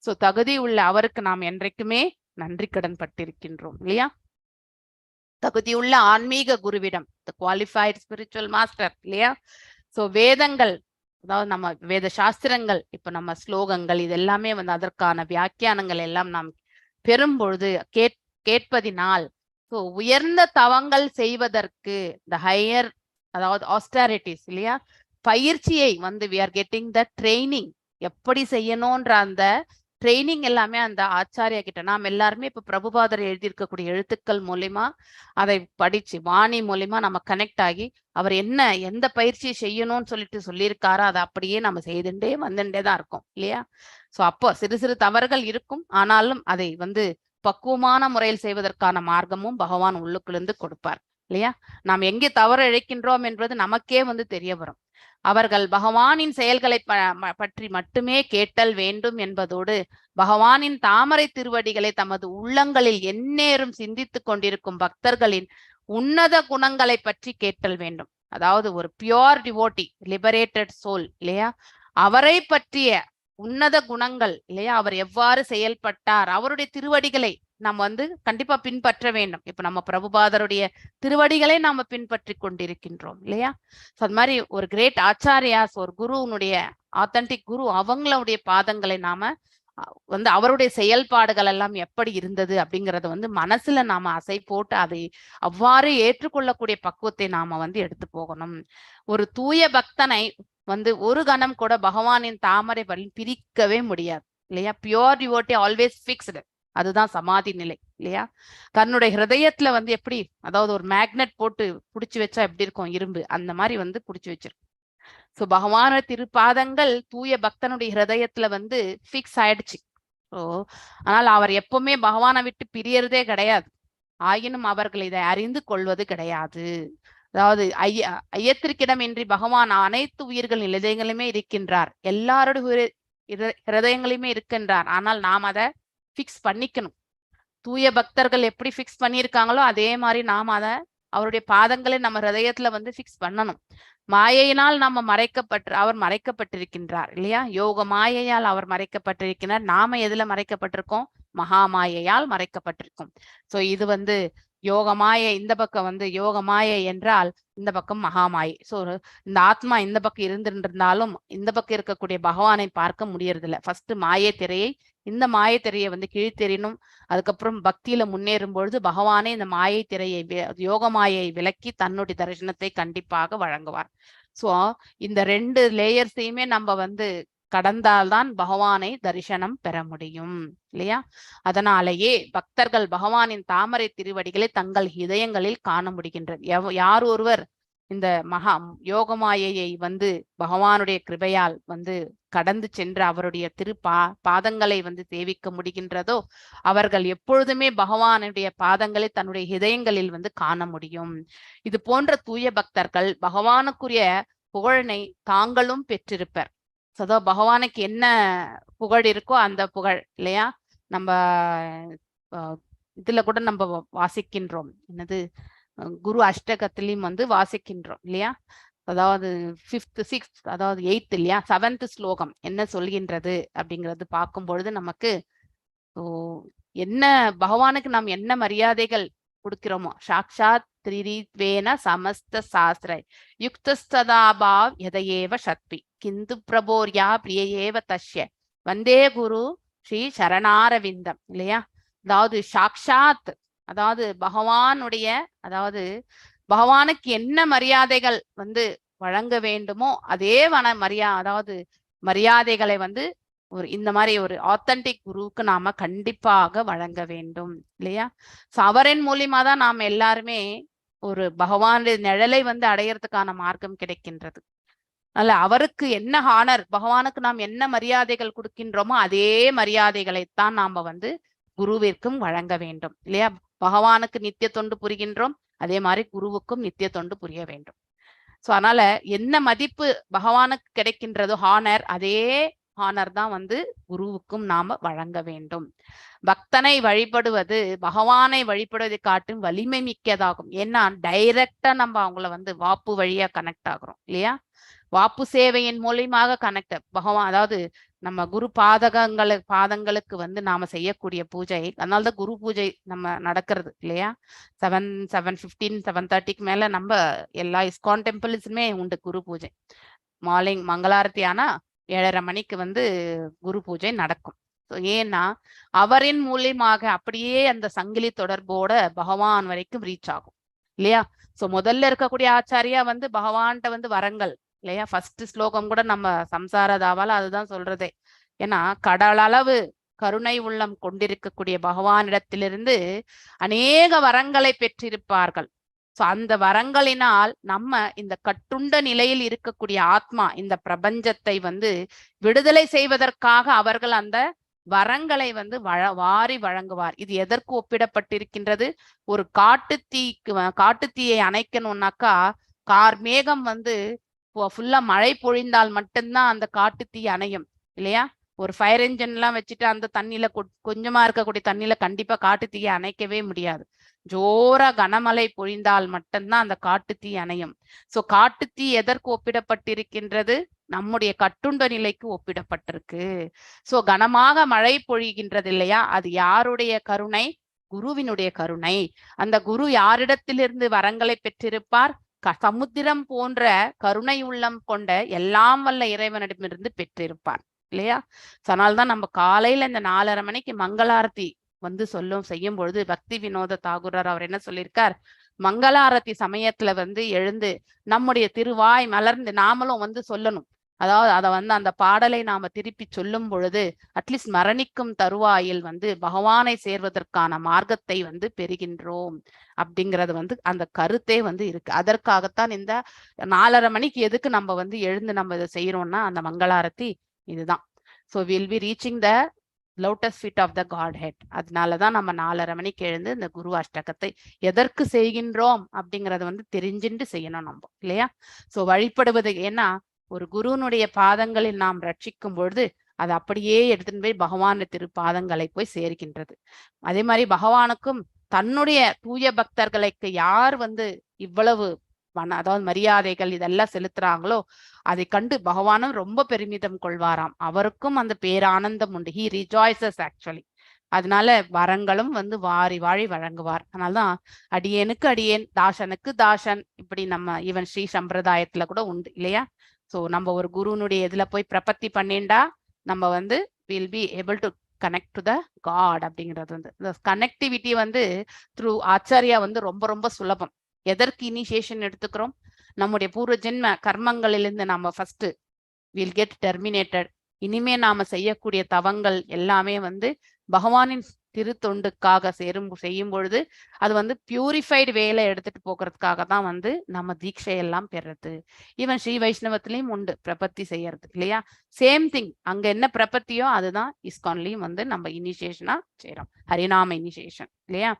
சோ தகுதி உள்ள அவருக்கு நாம் என்றைக்குமே நன்றி கடன் பட்டிருக்கின்றோம் இல்லையா? தகுதியுள்ள ஆன்மீக குருவிடம், த குவாலிஃபைட் ஸ்பிரிச்சுவல் மாஸ்டர் இல்லையா? சோ வேதங்கள், அதாவது நம்ம வேத சாஸ்திரங்கள், இப்ப நம்ம ஸ்லோகங்கள், இது எல்லாமே வந்து அதற்கான வியாக்கியானங்கள் எல்லாம் நாம் பெறும் பொழுது கேட்பதினால் உயர்ந்த தவங்கள் செய்வதற்கு த ஹையர், அதாவது ஆஸ்டாரிட்டிஸ் இல்லையா, பயிற்சியை வந்து we are getting the training, எப்படி செய்யணும்ன்ற அந்த ட்ரைனிங் எல்லாமே அந்த ஆச்சாரியா கிட்ட. நாம் எல்லாருமே இப்ப பிரபுபாதர் எழுதியிருக்கக்கூடிய எழுத்துக்கள் மூலியமா அதை படிச்சு வாணி மூலியமா நம்ம கனெக்ட் ஆகி அவர் என்ன எந்த பயிற்சியை செய்யணும்னு சொல்லியிருக்காரோ அதை அப்படியே நம்ம செய்துட்டே வந்துட்டே தான் இருக்கோம் இல்லையா? சோ அப்போ சிறு சிறு தவறுகள் இருக்கும், ஆனாலும் அதை வந்து பக்குவமான முறையில் செய்வதற்கான மார்க்கமும் பகவான் உள்ளுக்குள்ளிருந்து கொடுப்பார் இல்லையா? நாம் எங்கே தவறு இழைக்கின்றோம் என்பது நமக்கே வந்து தெரிய வரும். அவர்கள் பகவானின் செயல்களை பற்றி மட்டுமே கேட்டல் வேண்டும் என்பதோடு பகவானின் தாமரை திருவடிகளை தமது உள்ளங்களில் எந்நேரும் சிந்தித்துக் கொண்டிருக்கும் பக்தர்களின் உன்னத குணங்களை பற்றி கேட்டல் வேண்டும். அதாவது ஒரு பியோர் டிவோட்டி, லிபரேட்டட் சோல் இல்லையா, அவரை பற்றிய உன்னத குணங்கள் இல்லையா, அவர் எவ்வாறு செயல்பட்டார், அவருடைய திருவடிகளை நாம் வந்து கண்டிப்பா பின்பற்ற வேண்டும். இப்ப நம்ம பிரபுபாதருடைய திருவடிகளை நாம பின்பற்றி கொண்டிருக்கின்றோம் இல்லையா? அது மாதிரி ஒரு கிரேட் ஆச்சாரியாஸ், ஒரு குருனுடைய ஆத்தன்டிக் குரு, அவங்களுடைய பாதங்களை நாம வந்து அவருடைய செயல்பாடுகள் எல்லாம் எப்படி இருந்தது அப்படிங்கறத வந்து மனசுல நாம அசை போட்டு அதை அவ்வாறு ஏற்றுக்கொள்ளக்கூடிய பக்குவத்தை நாம வந்து எடுத்து போகணும். ஒரு தூய பக்தனை வந்து ஒரு கணம் கூட பகவானின் தாமரை வழியில் பிரிக்கவே முடியாது இல்லையா? பியோர் டிவோட்டி ஆல்வேஸ் ஃபிக்ஸ்டு, அதுதான் சமாதி நிலை இல்லையா? தன்னுடைய ஹிருதயத்துல வந்து எப்படி, அதாவது ஒரு மேக்னெட் போட்டு புடிச்சு வச்சா எப்படி இருக்கும் இரும்பு, அந்த மாதிரி வந்து புடிச்சு வச்சிருக்கும். சோ பகவான திருப்பாதங்கள் தூய பக்தனுடைய ஹிருதயத்துல வந்து ஃபிக்ஸ் ஆயிடுச்சு. ஸோ ஆனால் அவர் எப்பவுமே பகவானை விட்டு பிரியறதே கிடையாது. ஆயினும் அவர்கள் இதை அறிந்து கொள்வது கிடையாது. அதாவது ஐயத்திற்கிடமின்றி பகவான் அனைத்து உயிர்களின் இதயங்களுமே இருக்கின்றார், எல்லாரோட ஹிருதயங்களையுமே இருக்கின்றார். ஆனால் நாம் அதை ஃபிக்ஸ் பண்ணிக்கணும். தூய பக்தர்கள் எப்படி ஃபிக்ஸ் பண்ணியிருக்காங்களோ அதே மாதிரி நாம் அதை அவருடைய பாதங்களை நம்ம ஹிருதயத்துல வந்து ஃபிக்ஸ் பண்ணணும். மாயையினால் நம்ம அவர் மறைக்கப்பட்டிருக்கின்றார் இல்லையா? யோக மாயையால் அவர் மறைக்கப்பட்டிருக்கிறார். நாம எதுல மறைக்கப்பட்டிருக்கோம்? மகா மாயையால் மறைக்கப்பட்டிருக்கோம். சோ இது வந்து யோக மாயை, இந்த பக்கம் வந்து யோக மாயை என்றால் இந்த பக்கம் மகாமாயை. சோ இந்த ஆத்மா இந்த பக்கம் இருந்திருந்தாலும் இந்த பக்கம் இருக்கக்கூடிய பகவானை பார்க்க முடியறதில்ல. ஃபர்ஸ்ட் மாயை திரையை, இந்த மாயை திரையை வந்து கீழ்த்தெறியணும். அதுக்கப்புறம் பக்தியில முன்னேறும் பொழுது பகவானே இந்த மாயை திரையை, யோக மாயை விலக்கி தன்னுடைய தரிசனத்தை கண்டிப்பாக வழங்குவார். சோ இந்த 2 லேயர்ஸையுமே நம்ம வந்து கடந்தால்தான் பகவானை தரிசனம் பெற முடியும் இல்லையா? அதனாலேயே பக்தர்கள் பகவானின் தாமரை திருவடிகளை தங்கள் இதயங்களில் காண முடிகின்றது. யார் ஒருவர் இந்த மகா யோகமாயையை வந்து பகவானுடைய கிருபையால் வந்து கடந்து சென்று அவருடைய பாதங்களை வந்து சேவிக்க முடிகின்றதோ அவர்கள் எப்பொழுதுமே பகவானுடைய பாதங்களை தன்னுடைய இதயங்களில் வந்து காண முடியும். இது போன்ற தூய பக்தர்கள் பகவானுக்குரிய புகழினை தாங்களும் பெற்றிருப்பர். சதா பகவானுக்கு என்ன புகழ் இருக்கோ அந்த புகழ் இல்லையா? நம்ம இதுல கூட நம்ம வாசிக்கின்றோம், என்னது குரு அஷ்டகத்திலையும் வந்து வாசிக்கின்றோம் இல்லையா? அதாவது 5th 6th அதாவது 8th இல்லையா, 7th ஸ்லோகம் என்ன சொல்கின்றது அப்படிங்கிறது பார்க்கும் பொழுது நமக்கு என்ன பகவானுக்கு நாம் என்ன மரியாதைகள் கொடுக்கிறோமோ சாக்ஷாத் திரித்வேன சமஸ்த சாஸ்திர யுக்தஸ்ததாபாவ் எதையேவ சத்வி கிந்து பிரபோர்யா பிரியேவ தஷ்ய வந்தே குரு ஸ்ரீ சரணாரவிந்தம் இல்லையா. அதாவது சாக்ஷாத், அதாவது பகவானுடைய, அதாவது பகவானுக்கு என்ன மரியாதைகள் வந்து வழங்க வேண்டுமோ அதே அதாவது மரியாதைகளை வந்து ஒரு இந்த மாதிரி ஒரு ஆத்தன்டிக் குருவுக்கு நாம கண்டிப்பாக வழங்க வேண்டும் இல்லையா. அவரின் மூலியமா தான் நாம் எல்லாருமே ஒரு பகவானுடைய நிழலை வந்து அடையறதுக்கான மார்க்கம் கிடைக்கின்றது. அல்ல அவருக்கு என்ன ஹானர், பகவானுக்கு நாம் என்ன மரியாதைகள் கொடுக்கின்றோமோ அதே மரியாதைகளைத்தான் நாம வந்து குருவிற்கும் வழங்க வேண்டும் இல்லையா. பகவானுக்கு நித்திய தொண்டு புரிகின்றோம், அதே மாதிரி குருவுக்கும் நித்திய தொண்டு புரிய வேண்டும். சோ அதனால என்ன மதிப்பு பகவானுக்கு கிடைக்கின்றதோ ஹானர், அதே ஹானர் தான் வந்து குருவுக்கும் நாம வழங்க வேண்டும். பக்தனை வழிபடுவது பகவானை வழிபடுவதை காட்டும் வலிமை மிக்கதாகும். ஏன்னா டைரக்டா நம்ம அவங்கள வந்து வாப்பு வழியா கனெக்ட் ஆகுறோம் இல்லையா. வாப்பு சேவையின் மூலியமாக கனெக்ட் பகவான், அதாவது நம்ம குரு பாதங்களுக்கு வந்து நாம செய்யக்கூடிய பூஜை, அதனாலதான் குரு பூஜை நம்ம நடக்கிறது இல்லையா. 7:15 7:30 மேல நம்ம எல்லா இஸ்கான் டெம்பிள்ஸுமே உண்டு குரு பூஜை. மார்னிங் மங்களாரத்தி ஆனா 7:30 மணிக்கு வந்து குரு பூஜை நடக்கும். ஏன்னா அவரின் மூலியமாக அப்படியே அந்த சங்கிலி தொடர்போட பகவான் வரைக்கும் ரீச் ஆகும் இல்லையா. சோ முதல்ல இருக்கக்கூடிய ஆச்சாரியா வந்து பகவான்கிட்ட வந்து வரங்கள் இல்லையா. ஃபர்ஸ்ட் ஸ்லோகம் கூட நம்ம சம்சார தாவால அதுதான் சொல்றதே. ஏன்னா கடலளவு கருணை உள்ளம் கொண்டிருக்கக்கூடிய பகவானிடத்திலிருந்து அநேக வரங்களை பெற்றிருப்பார்கள். சோ அந்த வரங்களினால் நம்ம இந்த கட்டுண்ட நிலையில் இருக்கக்கூடிய ஆத்மா இந்த பிரபஞ்சத்தை வந்து விடுதலை செய்வதற்காக அவர்கள் அந்த வரங்களை வந்து வாரி வழங்குவார். இது எதற்கு ஒப்பிடப்பட்டிருக்கின்றது? ஒரு காட்டுத்தீயை அணைக்கணும்னாக்கா மேகம் வந்து ஃபுல்லா மழை பொழிந்தால் மட்டும்தான் அந்த காட்டுத்தீ அணையும் இல்லையா. ஒரு ஃபயர் என்ஜின் எல்லாம் வச்சுட்டு அந்த தண்ணியில கொஞ்சமா இருக்கக்கூடிய தண்ணியில கண்டிப்பா காட்டுத்தீயை அணைக்கவே முடியாது. ஜோரா கனமழை பொழிந்தால் மட்டும்தான் அந்த காட்டுத்தீ அணையும். சோ காட்டுத்தீ எதற்கு ஒப்பிடப்பட்டிருக்கின்றது? நம்முடைய கட்டுண்ட நிலைக்கு ஒப்பிடப்பட்டிருக்கு. சோ கனமாக மழை பொழிகின்றது இல்லையா, அது யாருடைய கருணை? குருவினுடைய கருணை. அந்த குரு யாரிடத்திலிருந்து வரங்களை பெற்றிருப்பார்? சமுத்திரம் போன்ற கருணை உள்ளம் கொண்ட எல்லாம் வல்ல இறைவனிடமிருந்து பெற்றிருப்பார் இல்லையா. அதனால்தான் நம்ம காலையில இந்த 4:30 மணிக்கு மங்களாரத்தி வந்து செய்யும் பொழுது பக்தி வினோத தாகூரர் அவர் என்ன சொல்லியிருக்கார்? மங்களாரத்தி சமயத்துல வந்து எழுந்து நம்முடைய திருவாய் மலர்ந்து நாமளும் வந்து சொல்லணும். அதாவது அதை வந்து அந்த பாடலை நாம திருப்பி சொல்லும் பொழுது அட்லீஸ்ட் மரணிக்கும் தருவாயில் வந்து பகவானை சேர்வதற்கான மார்க்கத்தை வந்து பெறுகின்றோம் அப்படிங்கிறது வந்து அந்த கருத்தே வந்து இருக்கு. அதற்காகத்தான் இந்த 4:30 மணிக்கு எதுக்கு நம்ம வந்து எழுந்து நம்ம இதை செய்யறோம்னா அந்த மங்களாரத்தி இதுதான். So will be reaching the lotus feet of the Godhead. அதனாலதான் நம்ம 4:30 மணிக்கு எழுந்து இந்த குரு அஷ்டகத்தை எதற்கு செய்கின்றோம் அப்படிங்கறத வந்து தெரிஞ்சுட்டு செய்யணும் நம்ம இல்லையா. ஸோ வழிபடுவது, ஏன்னா ஒரு குருனுடைய பாதங்களில் நாம் ரட்சிக்கும் பொழுது அது அப்படியே எடுத்துட்டு போய் பகவான் திருப்பாதங்களை போய் சேர்க்கின்றது. அதே மாதிரி பகவானுக்கும் தன்னுடைய தூய பக்தர்களுக்கு யார் வந்து இவ்வளவு அதாவது மரியாதைகள் இதெல்லாம் செலுத்துறாங்களோ அதை கண்டு பகவானும் ரொம்ப பெருமிதம் கொள்வாராம். அவருக்கும் அந்த பேரானந்தம் உண்டு. He rejoices actually. அதனால வரங்களும் வந்து வாரி வாழி வழங்குவார். அதனால்தான் அடியேனுக்கு அடியேன், தாசனுக்கு தாசன், இப்படி நம்ம ஈவன் ஸ்ரீ சம்பிரதாயத்துல கூட உண்டு இல்லையா. ஸோ நம்ம ஒரு குருனுடைய இதுல போய் பிரபத்தி பண்ணிண்டா நம்ம வந்து will be able to connect to the God அப்படிங்கிறது வந்து இந்த கனெக்டிவிட்டி வந்து த்ரூ ஆச்சாரியா வந்து ரொம்ப ரொம்ப சுலபம். எதற்கு இனிஷியேஷன் எடுத்துக்கிறோம்? நம்முடைய பூர்வ ஜென்ம கர்மங்களிலிருந்து நாம ஃபர்ஸ்ட் வில் கெட் டெர்மினேட்டட். இனிமே நாம செய்யக்கூடிய தவங்கள் எல்லாமே வந்து பகவானின் திருத்தொண்டுக்காக செய்யும் பொழுது அது வந்து பியூரிஃபைடு வேலை எடுத்துட்டு போகிறதுக்காக தான் வந்து நம்ம தீட்சையெல்லாம் பெறது. ஈவன் ஸ்ரீ வைஷ்ணவத்திலையும் உண்டு பிரபத்தி செய்யறது இல்லையா. சேம் திங், அங்க என்ன பிரபத்தியோ அதுதான் இஸ்கான்லயும் வந்து நம்ம இனிஷியேஷனா செய்யறோம், ஹரிநாம இனிஷியேஷன் இல்லையா.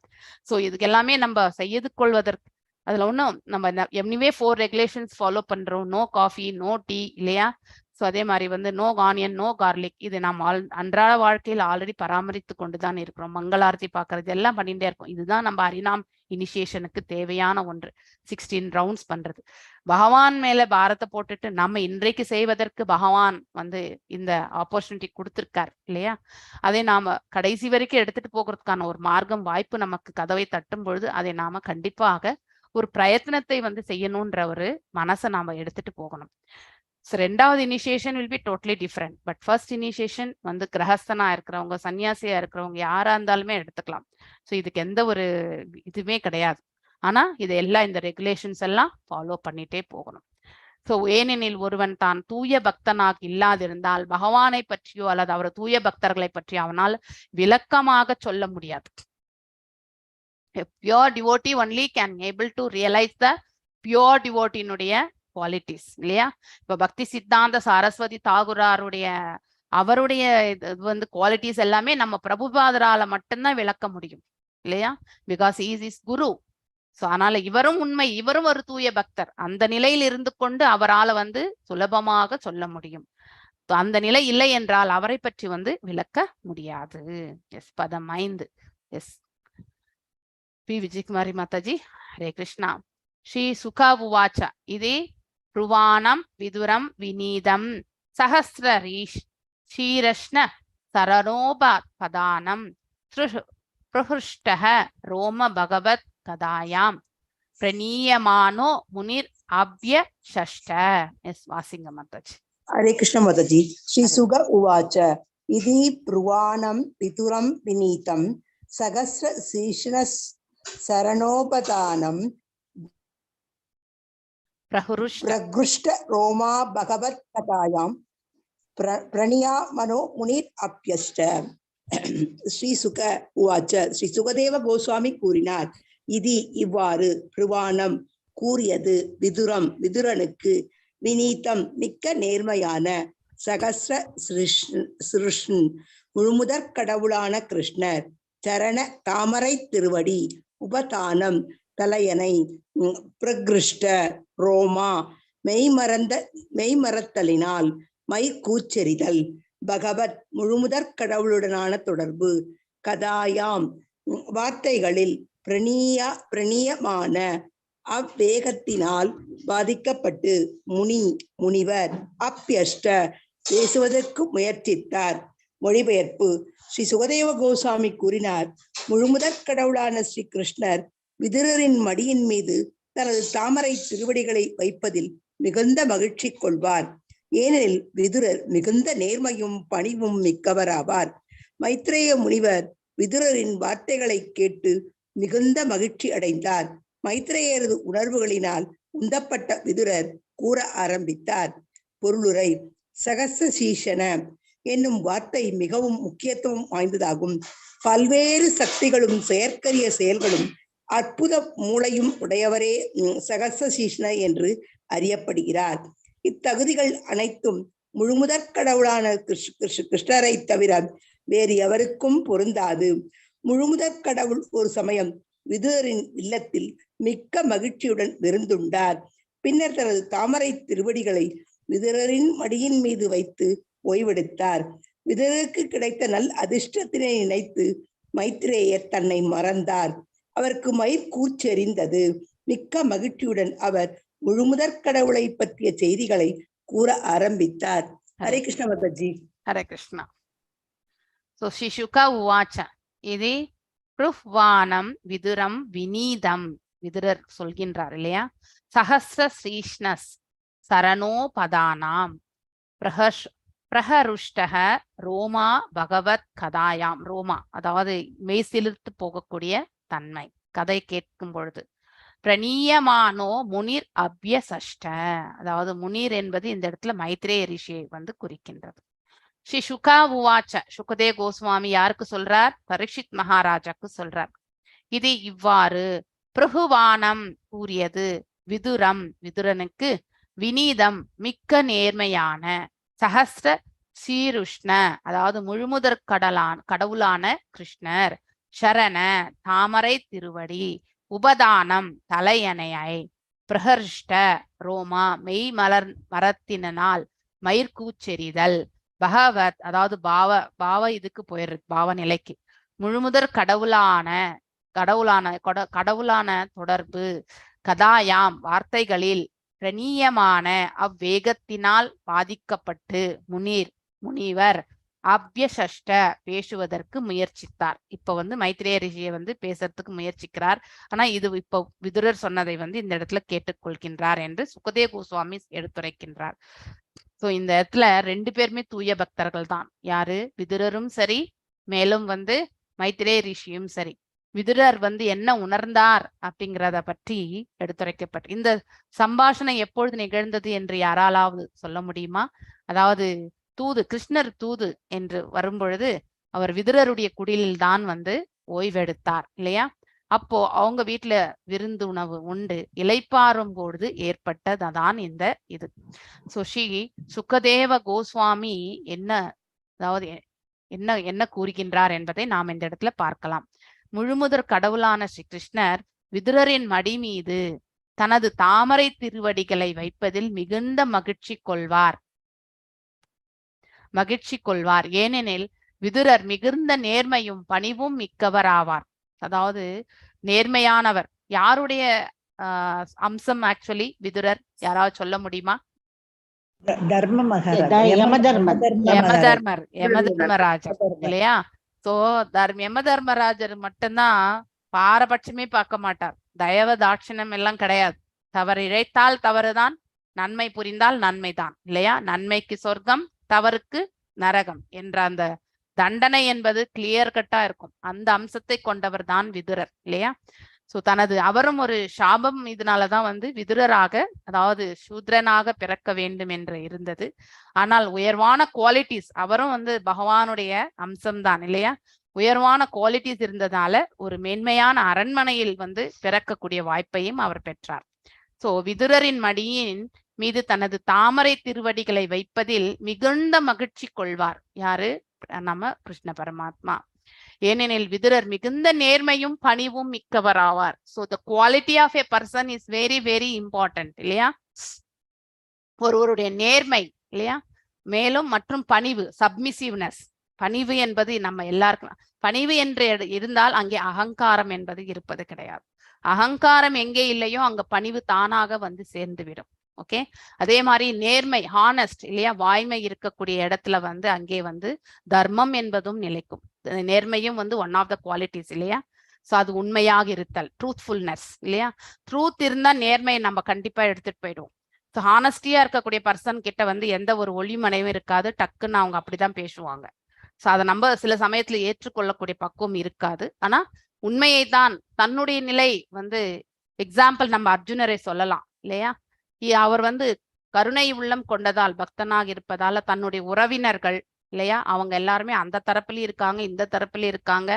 ஸோ இதுக்கு எல்லாமே நம்ம செய்து கொள்வதற்கு அதுல ஒன்றும் நம்ம எனிவே 4 ரெகுலேஷன்ஸ் ஃபாலோ பண்றோம். நோ காஃபி, நோ டீ இல்லையா. ஸோ அதே மாதிரி வந்து நோ ஆனியன், நோ கார்லிக். இது நம்ம அன்றாட வாழ்க்கையில் ஆல்ரெடி பராமரித்து கொண்டுதான் இருக்கிறோம். மங்களாரத்தி பார்க்கறது எல்லாம் பண்ணிட்டே இருக்கோம். இதுதான் நம்ம ஹரிநாம் இனிஷியேஷனுக்கு தேவையான ஒன்று. 16 ரவுண்ட்ஸ் பண்றது. பகவான் மேல பாரத்தை போட்டுட்டு நம்ம இன்றைக்கு செய்வதற்கு பகவான் இந்த ஆப்பர்ச்சுனிட்டி கொடுத்திருக்கார் இல்லையா? அதை நாம கடைசி வரைக்கும் எடுத்துட்டு போகிறதுக்கான ஒரு மார்க்கம், வாய்ப்பு நமக்கு கதவை தட்டும் பொழுது அதை நாம கண்டிப்பாக ஒரு பிரயத்னத்தை செய்யணும்ன்ற ஒரு மனசை நாம எடுத்துட்டு போகணும். ரெண்டாவது initiation will be totally different. But first initiation கிரகஸ்தனா இருக்கிறவங்க, சன்னியாசியா இருக்கிறவங்க யாரா இருந்தாலுமே எடுத்துக்கலாம். ஸோ இதுக்கு எந்த ஒரு இதுவுமே கிடையாது. ஆனா இது எல்லாம் இந்த ரெகுலேஷன்ஸ் எல்லாம் ஃபாலோ பண்ணிட்டே போகணும். ஸோ ஏனெனில் ஒருவன் தான் தூய பக்தனாக இல்லாதிருந்தால் பகவானை பற்றியோ அல்லது அவர் தூய பக்தர்களை பற்றியோ அவனால் விளக்கமாக சொல்ல முடியாது. Pure devotee only can able to realise the pure டிவோட்டினுடைய குவாலிட்டிஸ் இல்லையா? இப்ப பக்தி சித்தாந்த சரஸ்வதி தாகுராருடைய அவருடைய குவாலிட்டிஸ் எல்லாமே நம்ம பிரபுபாதரால மட்டும்தான் விளக்க முடியும் இல்லையா? Because is Guru. ஸோ அதனால இவரும் இவரும் ஒரு தூய பக்தர். அந்த நிலையில் இருந்து கொண்டு அவரால் சுலபமாக சொல்ல முடியும். அந்த நிலை இல்லை என்றால் அவரை பற்றி விளக்க முடியாது. எஸ், பதம் 5. Yes, P Vijayakumari Mataji. ஹரே கிருஷ்ணா. ஸ்ரீ சுகா உவாச்ச இது ருவாணம் விதுரம் விநீதம் சஹஸ்ரரீஷ் ஷீரஷ்ண சரணோபதானம் பிரஹுஷ்டஹ ரோம பகவத் கதாயாம் பிரணீயமானோ முனிர் அவ்யஷஷ்ட. எஸ், வாசிங்க மாதாஜி. ஹரே கிருஷ்ண மாதாஜி. ஸ்ரீ சுக உவாச்ச இதி ப்ருவாணம் விதுரம் விநீதம் சகஸ்ர சீஷ்ண சரணோபதானம் பிரஹுஷ்ட ரோமா பகவத் கதாயாம் பிரணியா மனோ முனிர் அப்யஷ்ட. ஸ்ரீ சுக உவாச்ச ஸ்ரீ சுகதேவ கோஸ்வாமி கூறினார். இது இவ்வாறு ப்ருவாணம் கூறியது விதுரம் விதுரனுக்கு, விநீதம் மிக்க நேர்மையான, சகஸ்ர சிருஷ்ணன் முழுமுதற் கடவுளான கிருஷ்ணர், சரண தாமரை திருவடி, உபதானம் தலையணை, பிரகிருஷ்ட ரோமா மெய்மறத்தலினால் மை கூச்செறிதல், பகவத் முழுமுதற் கடவுளுடனான தொடர்பு, கதாயாம் வார்த்தைகளில் பிரணீயமான அவ்வேகத்தினால் பாதிக்கப்பட்டு முனிவர் அப்யஷ்ட பேசுவதற்கு முயற்சித்தார். மொழிபெயர்ப்பு. ஸ்ரீ சுகதேவ கோஸ்வாமி கூறினார், முழுமுதற் கடவுளான ஸ்ரீ கிருஷ்ணர் விதுரரின் மடியின் மீது தனது தாமரை திருவடிகளை வைப்பதில் மிகுந்த மகிழ்ச்சி கொள்வார். ஏனெனில் விதுரர் மிகுந்த நேர்மையும் பணிவும் மிக்கவராவார். மைத்ரேய முனிவர் விதுரரின் வார்த்தைகளை கேட்டு மிகுந்த மகிழ்ச்சி அடைந்தார். மைத்ரேயரது உணர்வுகளினால் உந்தப்பட்ட விதுரர் கூற ஆரம்பித்தார். பொருளுரை. சகசசீஷன என்னும் வார்த்தை மிகவும் முக்கியத்துவம் வாய்ந்ததாகும். பல்வேறு சக்திகளும் செயற்கரிய செயல்களும் அற்புத மூளையும் உடையவரே சகசசீஷ்ண என்று அறியப்படுகிறார். இத்தகுதிகள் அனைத்தும் முழுமுதற் கடவுளான கிருஷ்ணரை தவிர வேறு எவருக்கும் பொருந்தாது. முழுமுதற் கடவுள் ஒரு சமயம் விதுரரின் இல்லத்தில் மிக்க மகிழ்ச்சியுடன் விருந்துண்டார். பின்னர் தனது தாமரை திருவடிகளை விதுரரின் மடியின் மீது வைத்து ஓய்வெடுத்தார். விதுரருக்கு கிடைத்த நல் அதிர்ஷ்டத்தினை நினைத்து மைத்ரேயர் தன்னை மறந்தார். அவருக்கு மயிர்கூச்செறிந்தது. மிக்க மகிழ்ச்சியுடன் அவர் முழுமுதற் கடவுளை பற்றிய செய்திகளை கூற ஆரம்பித்தார். ஹரே கிருஷ்ண மாதாஜி. ஹரே கிருஷ்ணா. சோ ஸ்ரீ சுகா உவாச்ச இது ப்ருவாணம் விதுரம் விநீதம். விதுரர் சொல்கின்றார் இல்லையா? சஹஸ்ர ஸ்ரீஷ்ணஸ் சரணோபதானாம் பிரஹருஷ்டஹ ரோமா பகவத் கதாயாம். ரோமா அதாவது மெய் சிலிர்த்து போகக்கூடிய தன்மை. கதை கேட்கும் பொழுது பிரணீயமானோ முனிர் அவ்யசஷ்ட. அதாவது முனிர் என்பது இந்த இடத்துல மைத்ரேய ரிஷியை குறிக்கின்றது. ஸ்ரீ சுகா உவாச்ச. சுகதேவ கோஸ்வாமி யாருக்கு சொல்றார்? பரீட்சித் மகாராஜாக்கு சொல்றார். இது இவ்வாறு பிரகுவானம் கூறியது விதுரம் விதுரனுக்கு, விநீதம் மிக்க நேர்மையான, சஹஸ்ர சீருஷ்ண அதாவது முழுமுதற் கடவுளான கிருஷ்ணர், சரண தாமரை திருவடி, உபதானம் தலையணையை, பிரஹர்ஷ்ட ரோமா மெய் மரத்தினால் மயிர்கூச்செறிதல், பகவத் அதாவது பாவ இதுக்கு போயிருக்கு, பாவ நிலைக்கு, முழுமுதற் கடவுளான கடவுளான தொடர்பு, கதாயாம் வார்த்தைகளில் பிரணீயமான அவ்வேகத்தினால் பாதிக்கப்பட்டு முனிவர் அவ்யசஷ்ட பேசுவதற்கு முயற்சித்தார். இப்ப மைத்ரேய ரிஷியை பேசுறதுக்கு முயற்சிக்கிறார். ஆனா இது இப்ப விதுரர் சொன்னதை இந்த இடத்துல கேட்டுக்கொள்கின்றார் என்று சுகதேவ கோஸ்வாமி எடுத்துரைக்கின்றார். சோ இந்த இடத்துல 2 பேருமே தூய பக்தர்கள் தான். யாரு? விதுரரும் சரி, மேலும் மைத்ரேய ரிஷியும் சரி. விதுரர் என்ன உணர்ந்தார் அப்படிங்கிறத பற்றி எடுத்துரைக்கப்பட்டு, இந்த சம்பாஷணை எப்பொழுது நிகழ்ந்தது என்று யாராலாவது சொல்ல முடியுமா? அதாவது கிருஷ்ணர் தூது என்று வரும்பொழுது அவர் விதுரருடைய குடிலில் தான் ஓய்வெடுத்தார் இல்லையா? அப்போ அவங்க வீட்டுல விருந்து உணவு உண்டு இளைப்பாறும் பொழுது ஏற்பட்டதான் இந்த இது. சுகதேவ கோஸ்வாமி அதாவது என்ன கூறுகின்றார் என்பதை நாம் இந்த இடத்துல பார்க்கலாம். முழுமுதற் கடவுளான ஸ்ரீ கிருஷ்ணர் விதுரரின் மடி மீது தனது தாமரை திருவடிகளை வைப்பதில் மிகுந்த மகிழ்ச்சி கொள்வார். ஏனெனில் விதுரர் மிகுந்த நேர்மையும் பணிவும் மிக்கவர் ஆவார். அதாவது நேர்மையானவர். யாருடைய அம்சம் ஆக்சுவலி விதுரர்? யாராவது சொல்ல முடியுமா? யமதர்மராஜர் இல்லையா? சோ யமதர்மராஜர் மட்டும்தான் பாரபட்சமே பார்க்க மாட்டார். தயவ தாட்சிணம் எல்லாம் கிடையாது. தவறு இழைத்தால் தவறுதான், நன்மை புரிந்தால் நன்மைதான் இல்லையா? நன்மைக்கு சொர்க்கம், தவறுக்கு நரகம் என்ற அந்த தண்டனை என்பது கிளியர் கட்டா இருக்கும். அந்த அம்சத்தை கொண்டவர் தான் விதுரர் இல்லையா? சோ அவரும் ஒரு சாபம் இதனாலதான் விதுரராக, அதாவது சூத்ரனாக பிறக்க வேண்டும் என்று இருந்தது. ஆனால் உயர்வான குவாலிட்டிஸ், அவரும் பகவானுடைய அம்சம்தான் இல்லையா? உயர்வான குவாலிட்டிஸ் இருந்ததால ஒரு மேன்மையான அரண்மனையில் பிறக்கக்கூடிய வாய்ப்பையும் அவர் பெற்றார். சோ விதுரரின் மடியின் மீது தனது தாமரை திருவடிகளை வைப்பதில் மிகுந்த மகிழ்ச்சி கொள்வார். யாரு? நம்ம கிருஷ்ண பரமாத்மா. ஏனெனில் விதுரர் மிகுந்த நேர்மையும் பணிவும் மிக்கவர் ஆவார். So the quality of a person is very very important இல்லையா? ஒருவருடைய நேர்மை இல்லையா, மேலும் மற்றும் பணிவு, சப்மிசிவ்னஸ். பணிவு என்பது நம்ம எல்லாருக்கும், பணிவு என்று இருந்தால் அங்கே அகங்காரம் என்பது இருப்பது கிடையாது. அகங்காரம் எங்கே இல்லையோ அங்க பணிவு தானாக சேர்ந்து விடும். ஓகே, அதே மாதிரி நேர்மை, ஹானஸ்ட் இல்லையா, வாய்மை இருக்கக்கூடிய இடத்துல அங்கே தர்மம் என்பதும் நிலைக்கும். நேர்மையும் ஒன் ஆஃப் த குவாலிட்டிஸ் இல்லையா? சோ அது உண்மையாக இருத்தல், ட்ரூத்ஃபுல்னஸ் இல்லையா? ட்ரூத் இருந்தா நேர்மையை நம்ம கண்டிப்பா எடுத்துட்டு போயிடுவோம். ஸோ ஹானஸ்டியா இருக்கக்கூடிய பர்சன் கிட்ட எந்த ஒரு ஒளிமனையும் இருக்காது, டக்குன்னு அவங்க அப்படிதான் பேசுவாங்க. ஸோ அதை நம்ம சில சமயத்துல ஏற்றுக்கொள்ளக்கூடிய பக்குவம் இருக்காது. ஆனா உண்மையை தான், தன்னுடைய நிலை எக்ஸாம்பிள் நம்ம அர்ஜுனரை சொல்லலாம் இல்லையா? அவர் கருணை உள்ளம் கொண்டதால், பக்தனாக இருப்பதால தன்னுடைய உறவினர்கள் இல்லையா, அவங்க எல்லாருமே அந்த தரப்புலயும் இருக்காங்க, இந்த தரப்புலயும் இருக்காங்க.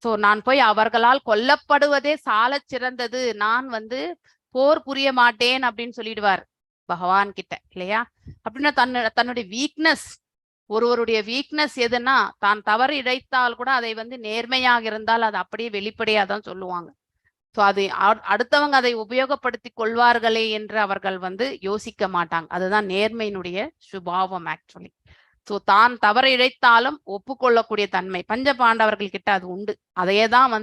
சோ நான் போய் அவர்களால் கொல்லப்படுவதே சால சிறந்தது, நான் போர் புரிய மாட்டேன் அப்படின்னு சொல்லிடுவார் பகவான் கிட்ட இல்லையா? அப்படின்னா தன்னுடைய வீக்னஸ், ஒருவருடைய வீக்னஸ் எதுன்னா, தான் தவறு இழைத்தால் கூட அதை நேர்மையாக இருந்தால் அது அப்படியே வெளிப்படையாதான் சொல்லுவாங்க. ஸோ அது அடுத்தவங்க அதை உபயோகப்படுத்தி கொள்வார்களே என்று அவர்கள் யோசிக்க மாட்டாங்க. அதுதான் நேர்மையினுடைய சுபாவம் ஆக்சுவலி. ஸோ தான் தவறு இழைத்தாலும் ஒப்புக்கொள்ளக்கூடிய தன்மை பஞ்ச பாண்டவர்கள் கிட்ட அது உண்டு. அதையேதான்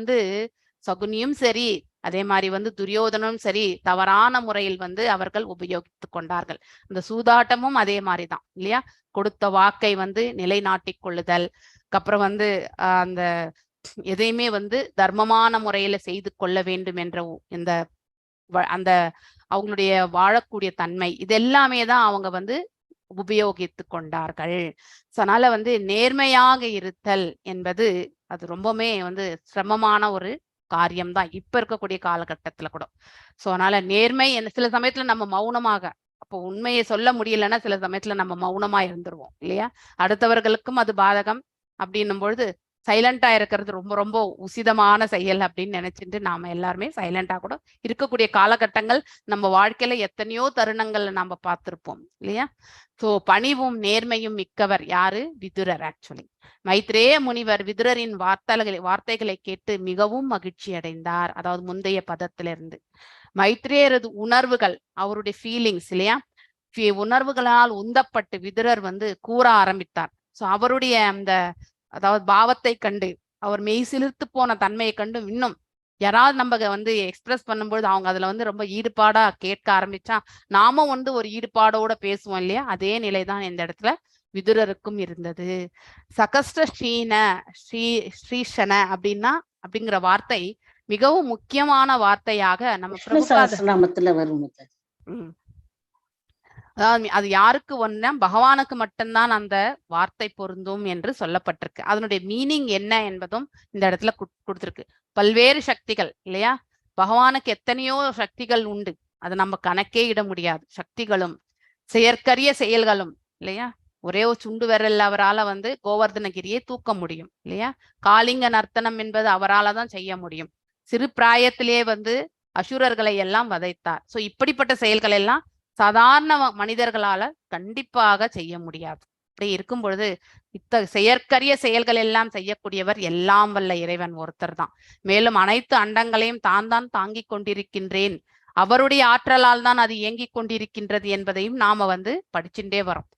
சகுனியும் சரி, அதே மாதிரி துரியோதனும் சரி, தவறான முறையில் அவர்கள் உபயோகித்து கொண்டார்கள். இந்த சூதாட்டமும் அதே மாதிரிதான் இல்லையா? கொடுத்த வாக்கை நிலைநாட்டிக் கொள்ளுதல், அப்புறம் அந்த எதையுமே தர்மமான முறையில செய்து கொள்ள வேண்டும் என்ற இந்த அந்த அவங்களுடைய வாழக்கூடிய தன்மை, இது எல்லாமே தான் அவங்க உபயோகித்து கொண்டார்கள். அதனால நேர்மையாக இருத்தல் என்பது அது ரொம்பவுமே சிரமமான ஒரு காரியம்தான் இப்ப இருக்கக்கூடிய காலகட்டத்துல கூட. சோ அதனால நேர்மை சில சமயத்துல நம்ம மௌனமாக, அப்போ உண்மையை சொல்ல முடியலன்னா சில சமயத்துல நம்ம மௌனமா இருந்துருவோம் இல்லையா? அடுத்தவர்களுக்கும் அது பாதகம் அப்படின்னும் பொழுது சைலண்டா இருக்கிறது ரொம்ப ரொம்ப உசிதமான செயல் அப்படின்னு நினைச்சிட்டு நாம எல்லாருமே சைலண்டா கூட இருக்கக்கூடிய காலகட்டங்கள் நம்ம வாழ்க்கையில எத்தனையோ தருணங்கள்ல நாம பார்த்திருப்போம் இல்லையா? சோ பணிவும் நேர்மையும் மிக்கவர் யாரு? விதுரர். ஆக்சுவலி மைத்ரேய முனிவர் விதுரரின் வார்த்தைகளை கேட்டு மிகவும் மகிழ்ச்சி அடைந்தார். அதாவது முந்தைய பதத்திலிருந்து மைத்ரேயரது உணர்வுகள், அவருடைய ஃபீலிங்ஸ் இல்லையா, உணர்வுகளால் உந்தப்பட்டு விதுரர் கூற ஆரம்பித்தார். சோ அவருடைய அந்த அதாவது பாவத்தை கண்டு, அவர் மெய் சிலிர்த்து போன தன்மையை கண்டு இன்னும் யாராவது நம்ம வந்து எக்ஸ்பிரஸ் பண்ணும்போது அவங்க அதுல வந்து ரொம்ப ஈடுபாடா கேட்க ஆரம்பிச்சா நாமும் வந்து ஒரு ஈடுபாடோட பேசுவோம் இல்லையா? அதே நிலைதான் இந்த இடத்துல விதுரருக்கும் இருந்தது. சகஸ்ட ஸ்ரீஷன அப்படிங்கிற வார்த்தை மிகவும் முக்கியமான வார்த்தையாக நம்ம பிரபுபாத வரும். அதாவது அது யாருக்கு ஒன்னா பகவானுக்கு மட்டும்தான் அந்த வார்த்தை பொருந்தும் என்று சொல்லப்பட்டிருக்கு. அதனுடைய மீனிங் என்ன என்பதும் இந்த இடத்துல கொடுத்திருக்கு. பல்வேறு சக்திகள் இல்லையா? பகவானுக்கு எத்தனையோ சக்திகள் உண்டு, அது நம்ம கணக்கே இட முடியாது. சக்திகளும் செயற்கரிய செயல்களும் இல்லையா? ஒரே ஒரு சுண்டு விரல் அவரால் வந்து கோவர்தனகிரியை தூக்க முடியும் இல்லையா? காளிங்க நர்த்தனம் என்பது அவரால் தான் செய்ய முடியும். சிறு பிராயத்திலே வந்து அசுரர்களை எல்லாம் வதைத்தார். சோ இப்படிப்பட்ட செயல்கள் எல்லாம் சாதாரண மனிதர்களால கண்டிப்பாக செய்ய முடியாது. அப்படி இருக்கும் பொழுது செயற்கரிய செயல்கள் எல்லாம் செய்யக்கூடியவர் எல்லாம் வல்ல இறைவன் ஒருத்தர் தான். மேலும் அனைத்து அண்டங்களையும் தான் தாங்கிக் கொண்டிருக்கின்றேன், அவருடைய ஆற்றலால் தான் அது இயங்கிக் கொண்டிருக்கின்றது என்பதையும் நாம வந்து படிச்சுட்டே வரோம்.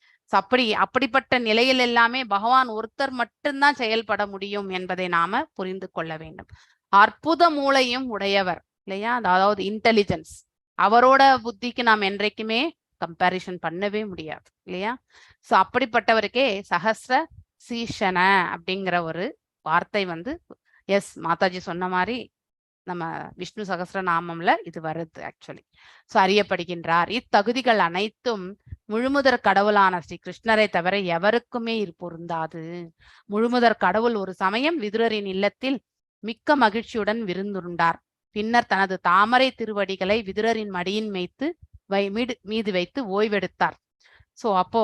அப்படிப்பட்ட நிலையில் எல்லாமே பகவான் ஒருத்தர் மட்டும்தான் செயல்பட முடியும் என்பதை நாம புரிந்து கொள்ள வேண்டும். அற்புத மூளையும் உடையவர் இல்லையா? அதாவது இன்டெலிஜென்ஸ், அவரோட புத்திக்கு நாம் என்றைக்குமே கம்பேரிசன் பண்ணவே முடியாது இல்லையா? சோ அப்படிப்பட்டவருக்கே சஹஸ்ர சீஷன அப்படிங்கிற ஒரு வார்த்தை வந்து எஸ் மாதாஜி சொன்ன மாதிரி நம்ம விஷ்ணு சகஸ்ரநாமம்ல இது வருது ஆக்சுவலி. சோ அறியப்படுகின்றார். இத்தகுதிகள் அனைத்தும் முழுமுதற் கடவுளான ஸ்ரீ கிருஷ்ணரை தவிர எவருக்குமே பொருந்தாது. முழுமுதற் கடவுள் ஒரு சமயம் விதுரரின் இல்லத்தில் மிக்க மகிழ்ச்சியுடன் விருந்துண்டார். பின்னர் தனது தாமரை திருவடிகளை விதுரரின் மடியின் மீது வைத்து ஓய்வெடுத்தார். சோ அப்போ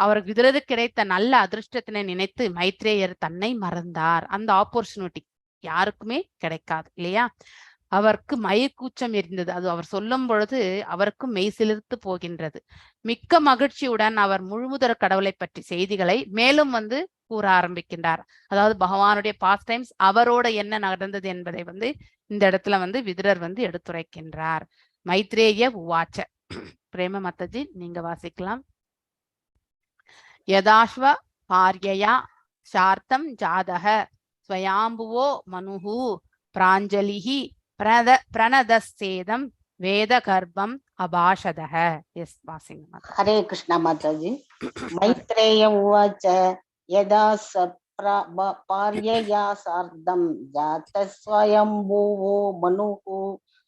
அவர் விதுரருக்கு கிடைத்த நல்ல அதிர்ஷ்டத்தினை நினைத்து மைத்ரேயர் தன்னை மறந்தார். அந்த ஆப்பர்ச்சுனிட்டி யாருக்குமே கிடைக்காது இல்லையா? அவருக்கு மயக்கூச்சம் இருந்தது. அது அவர் சொல்லும் பொழுது அவருக்கும் மெய் சிலிர்த்து போகின்றது. மிக்க மகிழ்ச்சியுடன் அவர் முழுமுதற் கடவுளை பற்றி செய்திகளை மேலும் வந்து கூற ஆரம்பிக்கின்றார். அதாவது பகவானுடைய பாஸ்ட் டைம்ஸ், அவரோட என்ன நடந்தது என்பதை வந்து இந்த இடத்துல வந்து விதுரர் வந்து எடுத்துரைக்கின்றார். மைத்ரேய உவாச்ச. பிரேம மாதாஜி நீங்க வாசிக்கலாம். யதாஸ்வ பாரியயா சார்த்தம் ஜாதக ஸ்வயாம்புவோ மனுஹு பிராஞ்சலிஹி பிரணதசேதம் வேத கர்ப்பம் அபாஷதஹ. எஸ் வாசிங்க. ஹரே கிருஷ்ணா மாதாஜி. மைத்ரேய உவாச்ச யதா பாரியயா சார்த்தம் ஜாத ஸ்வயம்புவோ மனுஹு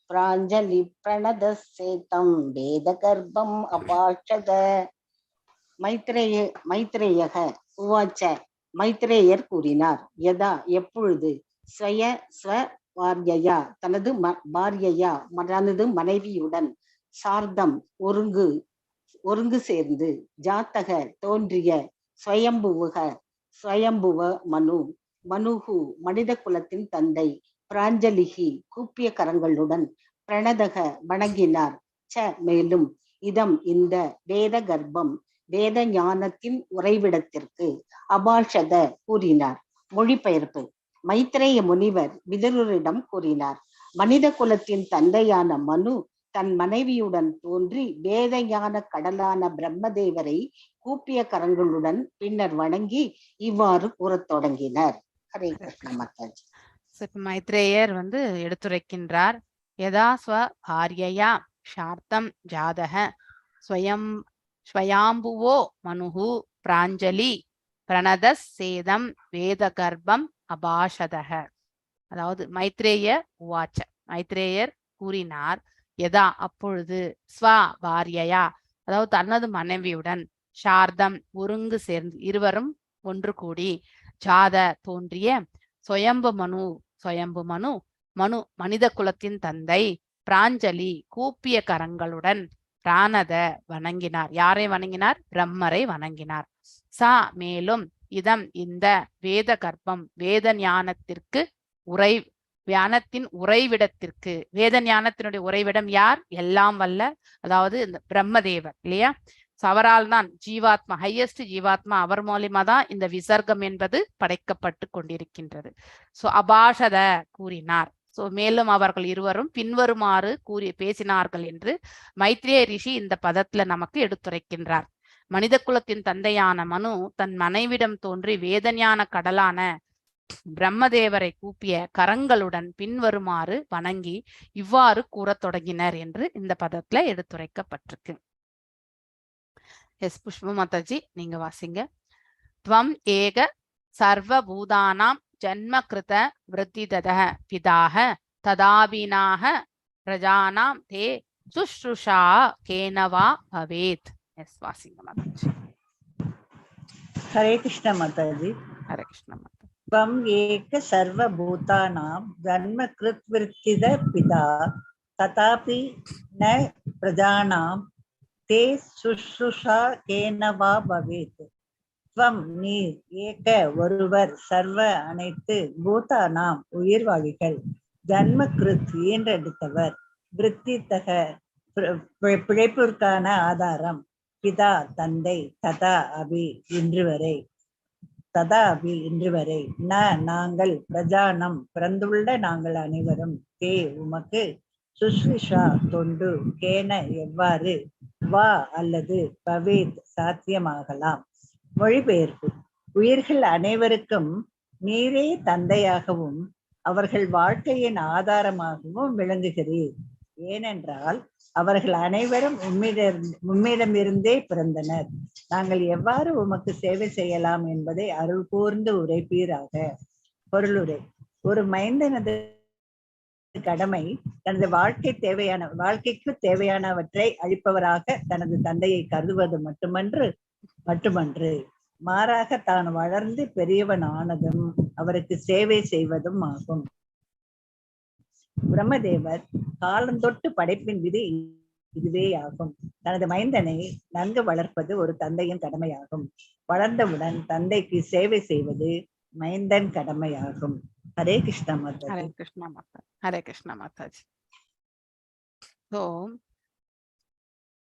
பிராஞ்சலி பிரணதசேதம் வேத கர்ப்பம் அபாஷத. மைத்ரேயக உவாச்ச, மைத்ரேயர் கூறினார். யதா எப்பொழுது, பாரியயா தனது பாரியயா தனது மனைவியுடன், சார்தம் ஒருங்கு சேர்ந்து, ஜாத்தக தோன்றிய, ஸ்வயம்புவ மனுகு மனித குலத்தின் தந்தை, பிராஞ்சலிகி கூப்பிய கரங்களுடன், பிரணதக வணங்கினார். மேலும் இதம் இந்த வேத கர்ப்பம் வேத ஞானத்தின் உறைவிடத்திற்கு அபாஷத கூறினார். மொழிபெயர்ப்பு. மைத்ரேய முனிவர் விதுரரிடம் கூறினார், மனித குலத்தின் தந்தையான மனு தன் மனைவியுடன் தோன்றி வேத ஞான கடலான பிரம்மதேவரை கூப்பிய கரங்களுடன் பின்னர் வணங்கி இவ்வாறு கூறத் தொடங்கினர். ஹரே கிருஷ்ண மாதாஜி. மைத்ரேயர் வந்து எடுத்துரைக்கின்றார். யதா ஸ்வ பாரியயா சார்த்தம் ஜாதக ஸ்வயாம்புவோ மனுஹு பிராஞ்சலி பிரணதசேதம் வேத கர்ப்பம் அபாஷதஹ. அதாவது மைத்ரேய உவாச்ச, மைத்ரேயர் கூறினார். யதா அப்பொழுது, ஸ்வ பாரியயா அதாவது தனது மனைவியுடன், சார்தம் ஒருங்கு சேர்ந்து இருவரும் ஒன்று கூடி, ஜாத தோன்றிய, ஸ்வயம்பு மனு மனித குலத்தின் தந்தை, பிராஞ்சலி கூப்பிய கரங்களுடன், பிராணத வணங்கினார். யாரை வணங்கினார்? பிரம்மரை வணங்கினார். சா மேலும் இதம் இந்த வேத கர்ப்பம் வேத ஞானத்திற்கு ஞானத்தின் உறைவிடத்திற்கு, வேத ஞானத்தினுடைய உறைவிடம் யார்? எல்லாம் வல்ல, அதாவது இந்த பிரம்மதேவர் இல்லையா? அவரால் தான் ஜீவாத்மா, ஹையஸ்ட் ஜீவாத்மா, அவர் மூலியமா தான் இந்த விசர்க்கம் என்பது படைக்கப்பட்டு கொண்டிருக்கின்றது. சோ அபாஷத கூறினார். சோ மேலும் அவர்கள் இருவரும் பின்வருமாறு பேசினார்கள் என்று மைத்ரேய ரிஷி இந்த பதத்துல நமக்கு எடுத்துரைக்கின்றார். மனித குலத்தின் தந்தையான மனு தன் மனைவிடம் தோன்றி வேதஞான கடலான பிரம்மதேவரை கூப்பிய கரங்களுடன் பின்வருமாறு வணங்கி இவ்வாறு கூறத் தொடங்கினர் என்று இந்த பதத்துல எடுத்துரைக்கப்பட்டிருக்கு. எஸ் புஷ்ப மாதாஜி, நீங்க வாசிங்க. துவம் ஏக சர்வபூதானாம் ஜன்ம கிருத விருத்திதத பிதாக ததாபினாக பிரஜானாம் தே சுஷ்ருஷா கேனவா பவேத். எஸ் வாசிங்க மாதாஜி. ஹரே கிருஷ்ண மாதாஜி. ஹரே கிருஷ்ண மாதாஜி. त्वम् एक सर्वभूतानां जन्मकृद्वृत्तिद पिता तथापि न प्रजानां ते शुश्रूषा केन वा भवेत्. त्वम् நீர் ஏக ஒருவர் சர்வ அனைத்து பூதானாம் உயிர்வாழிகள் ஜன்மகிருத் ஈன்றெடுத்தவர் விருத்தித்தக பிழைப்பிற்கான ஆதாரம் பிதா தந்தை ததா அபி இன்று வரை நாங்கள் பிரஜானம் பிறந்துள்ள நாங்கள் அனைவரும் தே உமக்கு சுஷ்ரிஷா தொண்டு கேன எவ்வாறு வா அல்லது பவேத் சாத்தியமாகலாம். மொழிபெயர்ப்பு. உயிர்கள் அனைவருக்கும் நீரே தந்தையாகவும் அவர்கள் வாழ்க்கையின் ஆதாரமாகவும் விளங்குகிறீர். ஏனென்றால் அவர்கள் அனைவரும் உம்மிடமிருந்தே பிறந்தனர். நாங்கள் எவ்வாறு உமக்கு சேவை செய்யலாம் என்பதை அருள் கூர்ந்து உரைப்பீராக. பொருளுரை. ஒரு மைந்தனது கடமை தனது வாழ்க்கைக்கு தேவையானவற்றை அளிப்பவராக தனது தந்தையை கருதுவது மட்டுமன்று மாறாக தான் வளர்ந்து பெரியவன் ஆனதும் அவருக்கு சேவை செய்வதும் ஆகும். பிரம்மதேவர் காலந்தொட்டு படைப்பின் விதி இதுவே ஆகும். தனது மைந்தனை நன்கு வளர்ப்பது ஒரு தந்தையின் கடமையாகும். வளர்ந்தவுடன் தந்தைக்கு சேவை செய்வது மைந்தன் கடமையாகும். ஹரே கிருஷ்ண மாதாஜி. ஹரே கிருஷ்ண மாதாஜி. ஹரே கிருஷ்ண மாதாஜி. ஸோ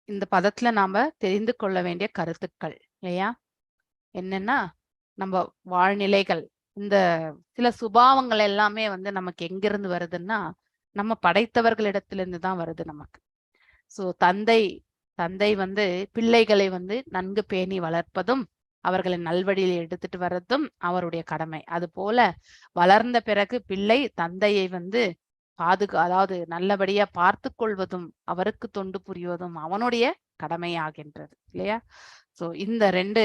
இந்த பதத்துல நாம தெரிந்து கொள்ள வேண்டிய கருத்துக்கள் இல்லையா என்னன்னா, நம்ம வாழ்நிலைகள் இந்த சில சுபாவங்கள் எல்லாமே நமக்கு எங்கிருந்து வருதுன்னா நம்ம படைத்தவர்களிடத்திலிருந்து தான் வருது நமக்கு. சோ தந்தை பிள்ளைகளை நன்கு பேணி வளர்ப்பதும் அவர்களை நல்வழியில் எடுத்துட்டு வர்றதும் அவருடைய கடமை. அது போல வளர்ந்த பிறகு பிள்ளை தந்தையை அதாவது நல்லபடியா பார்த்து கொள்வதும் அவருக்கு தொண்டு புரிவதும் அவனுடைய கடமையாகின்றது இல்லையா. சோ இந்த ரெண்டு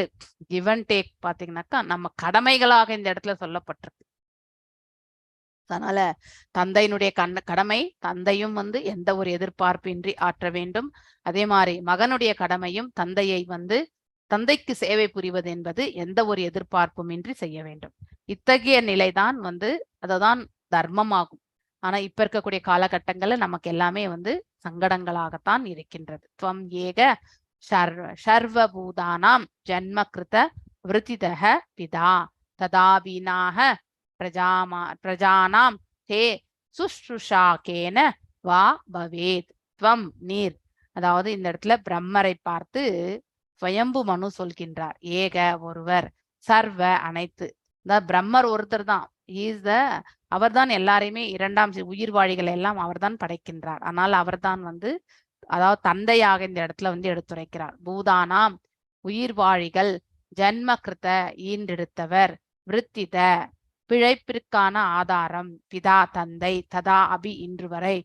கிவ் அண்ட் டேக் பாத்தீங்கன்னாக்கா நம்ம கடமைகளாக இந்த இடத்துல சொல்லப்பட்டிருக்கு. அதனால தந்தையினுடைய கடமை தந்தையும் எந்த ஒரு எதிர்பார்ப்பின்றி ஆற்ற வேண்டும். அதே மாதிரி மகனுடைய கடமையும் தந்தைக்கு சேவை புரிவது என்பது எந்த ஒரு எதிர்பார்ப்பும் இன்றி செய்ய வேண்டும். இத்தகைய நிலைதான் அததான் தர்மமாகும். ஆனா இப்ப இருக்கக்கூடிய காலகட்டங்கள்ல நமக்கு எல்லாமே சங்கடங்களாகத்தான் இருக்கின்றது. துவம் ஏக சர்வபூதானாம் ஜன்மகிருத விருத்திதஹ பிதா ததாபீனாக பிரஜானாம் தே சுஷ்ருஷாகேன வா பவேத். துவம் நீர், அதாவது இந்த இடத்துல பிரம்மரை பார்த்து ஸ்வயம்பு மனு சொல்கின்றார். ஏக ஒருவர், சர்வ அனைத்து. பிரம்மர் ஒருத்தர் தான், அவர்தான் எல்லாரையுமே இரண்டாம் உயிர் வாழிகளை எல்லாம் அவர்தான் படைக்கின்றார். ஆனால் அவர்தான் அதாவது தந்தையாக இந்த இடத்துல எடுத்துரைக்கிறார். பூதானாம் உயிர் வாழிகள், ஜன்ம கிருத ஈண்டெடுத்தவர், விருத்தித பிழைப்பிற்கான ஆதாரம், பிதா தந்தை, ததா அபி இன்று வரை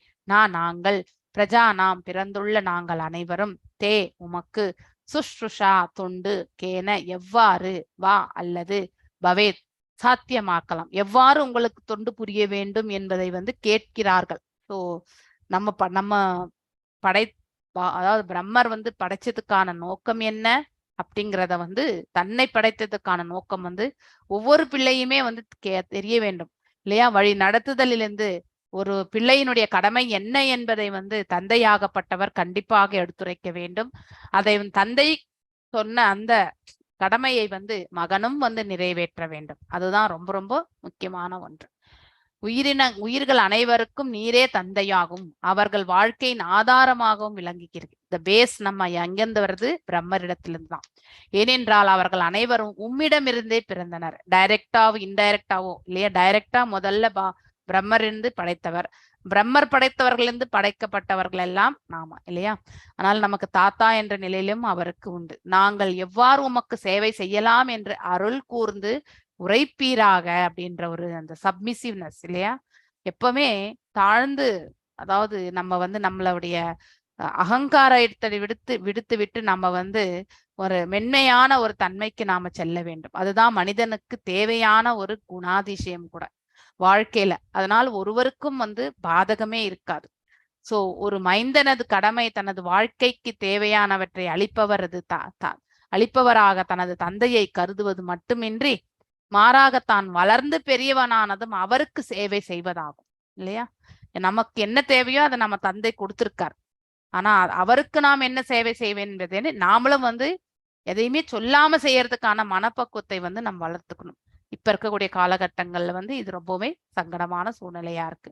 நாங்கள், பிரஜானாம் பிறந்துள்ள நாங்கள் அனைவரும், தே உமக்கு, சுஷ்ருஷா தொண்டு, கேன எவ்வாறு, வா அல்லது, பவேத் சாத்தியமாக்கலாம், எவ்வாறு உங்களுக்கு தொண்டு புரிய வேண்டும் என்பதை கேட்கிறார்கள். ஸோ நம்ம அதாவது பிரம்மர் படைச்சதுக்கான நோக்கம் என்ன அப்படிங்கிறத தன்னை படைத்ததுக்கான நோக்கம் ஒவ்வொரு பிள்ளையுமே தெரிய வேண்டும் இல்லையா. வழி நடத்துதலிலிருந்து ஒரு பிள்ளையினுடைய கடமை என்ன என்பதை தந்தையாகப்பட்டவர் கண்டிப்பாக எடுத்துரைக்க வேண்டும். அதை தந்தை சொன்ன அந்த கடமையை மகனும் நிறைவேற்ற வேண்டும். அதுதான் ரொம்ப ரொம்ப முக்கியமான ஒன்று. உயிர்கள் அனைவருக்கும் நீரே தந்தையாகும், அவர்கள் வாழ்க்கையின் ஆதாரமாகவும் விளங்குகிறது. இந்த பேஸ் நம்ம எங்கிருந்து வருது? பிரம்மரிடத்திலிருந்து தான். ஏனென்றால் அவர்கள் அனைவரும் உம்மிடமிருந்தே பிறந்தனர். டைரக்டாவோ இன்டைரக்டாவோ இல்லையா. டைரக்டா முதல்ல பிரம்மர் இருந்து படைத்தவர், பிரம்மர் படைத்தவர்களிருந்து படைக்கப்பட்டவர்கள் எல்லாம் நாம இல்லையா. ஆனால் நமக்கு தாத்தா என்ற நிலையிலும் அவருக்கு உண்டு. நாங்கள் எவ்வாறு உமக்கு சேவை செய்யலாம் என்று அருள் கூர்ந்து உரைப்பீராக அப்படின்ற ஒரு அந்த சப்மிசிவ்னஸ் இல்லையா, எப்பவுமே தாழ்ந்து, அதாவது நம்ம வந்து நம்மளுடைய அகங்காரத்தை விடுத்து விட்டு நம்ம வந்து ஒரு மென்மையான ஒரு தன்மைக்கு நாம செல்ல வேண்டும். அதுதான் மனிதனுக்கு தேவையான ஒரு குணாதிசயம் கூட வாழ்க்கையில. அதனால் ஒருவருக்கும் வந்து பாதகமே இருக்காது. சோ ஒரு மைந்தனது கடமை தனது வாழ்க்கைக்கு தேவையானவற்றை அளிப்பவராக தனது தந்தையை கருதுவது மட்டுமின்றி மாறாக தான் வளர்ந்து பெரியவனானதும் அவருக்கு சேவை செய்வதாகும் இல்லையா. நமக்கு என்ன தேவையோ அதை நம்ம தந்தை கொடுத்திருக்கார். ஆனா அவருக்கு நாம் என்ன சேவை செய்வேன் என்பதே நாமளும் வந்து எதையுமே சொல்லாம செய்யறதுக்கான மனப்பக்குவத்தை வந்து நம்ம வளர்த்துக்கணும். இப்ப இருக்கக்கூடிய காலகட்டங்கள்ல வந்து இது ரொம்பவே சங்கடமான சூழ்நிலையா இருக்கு.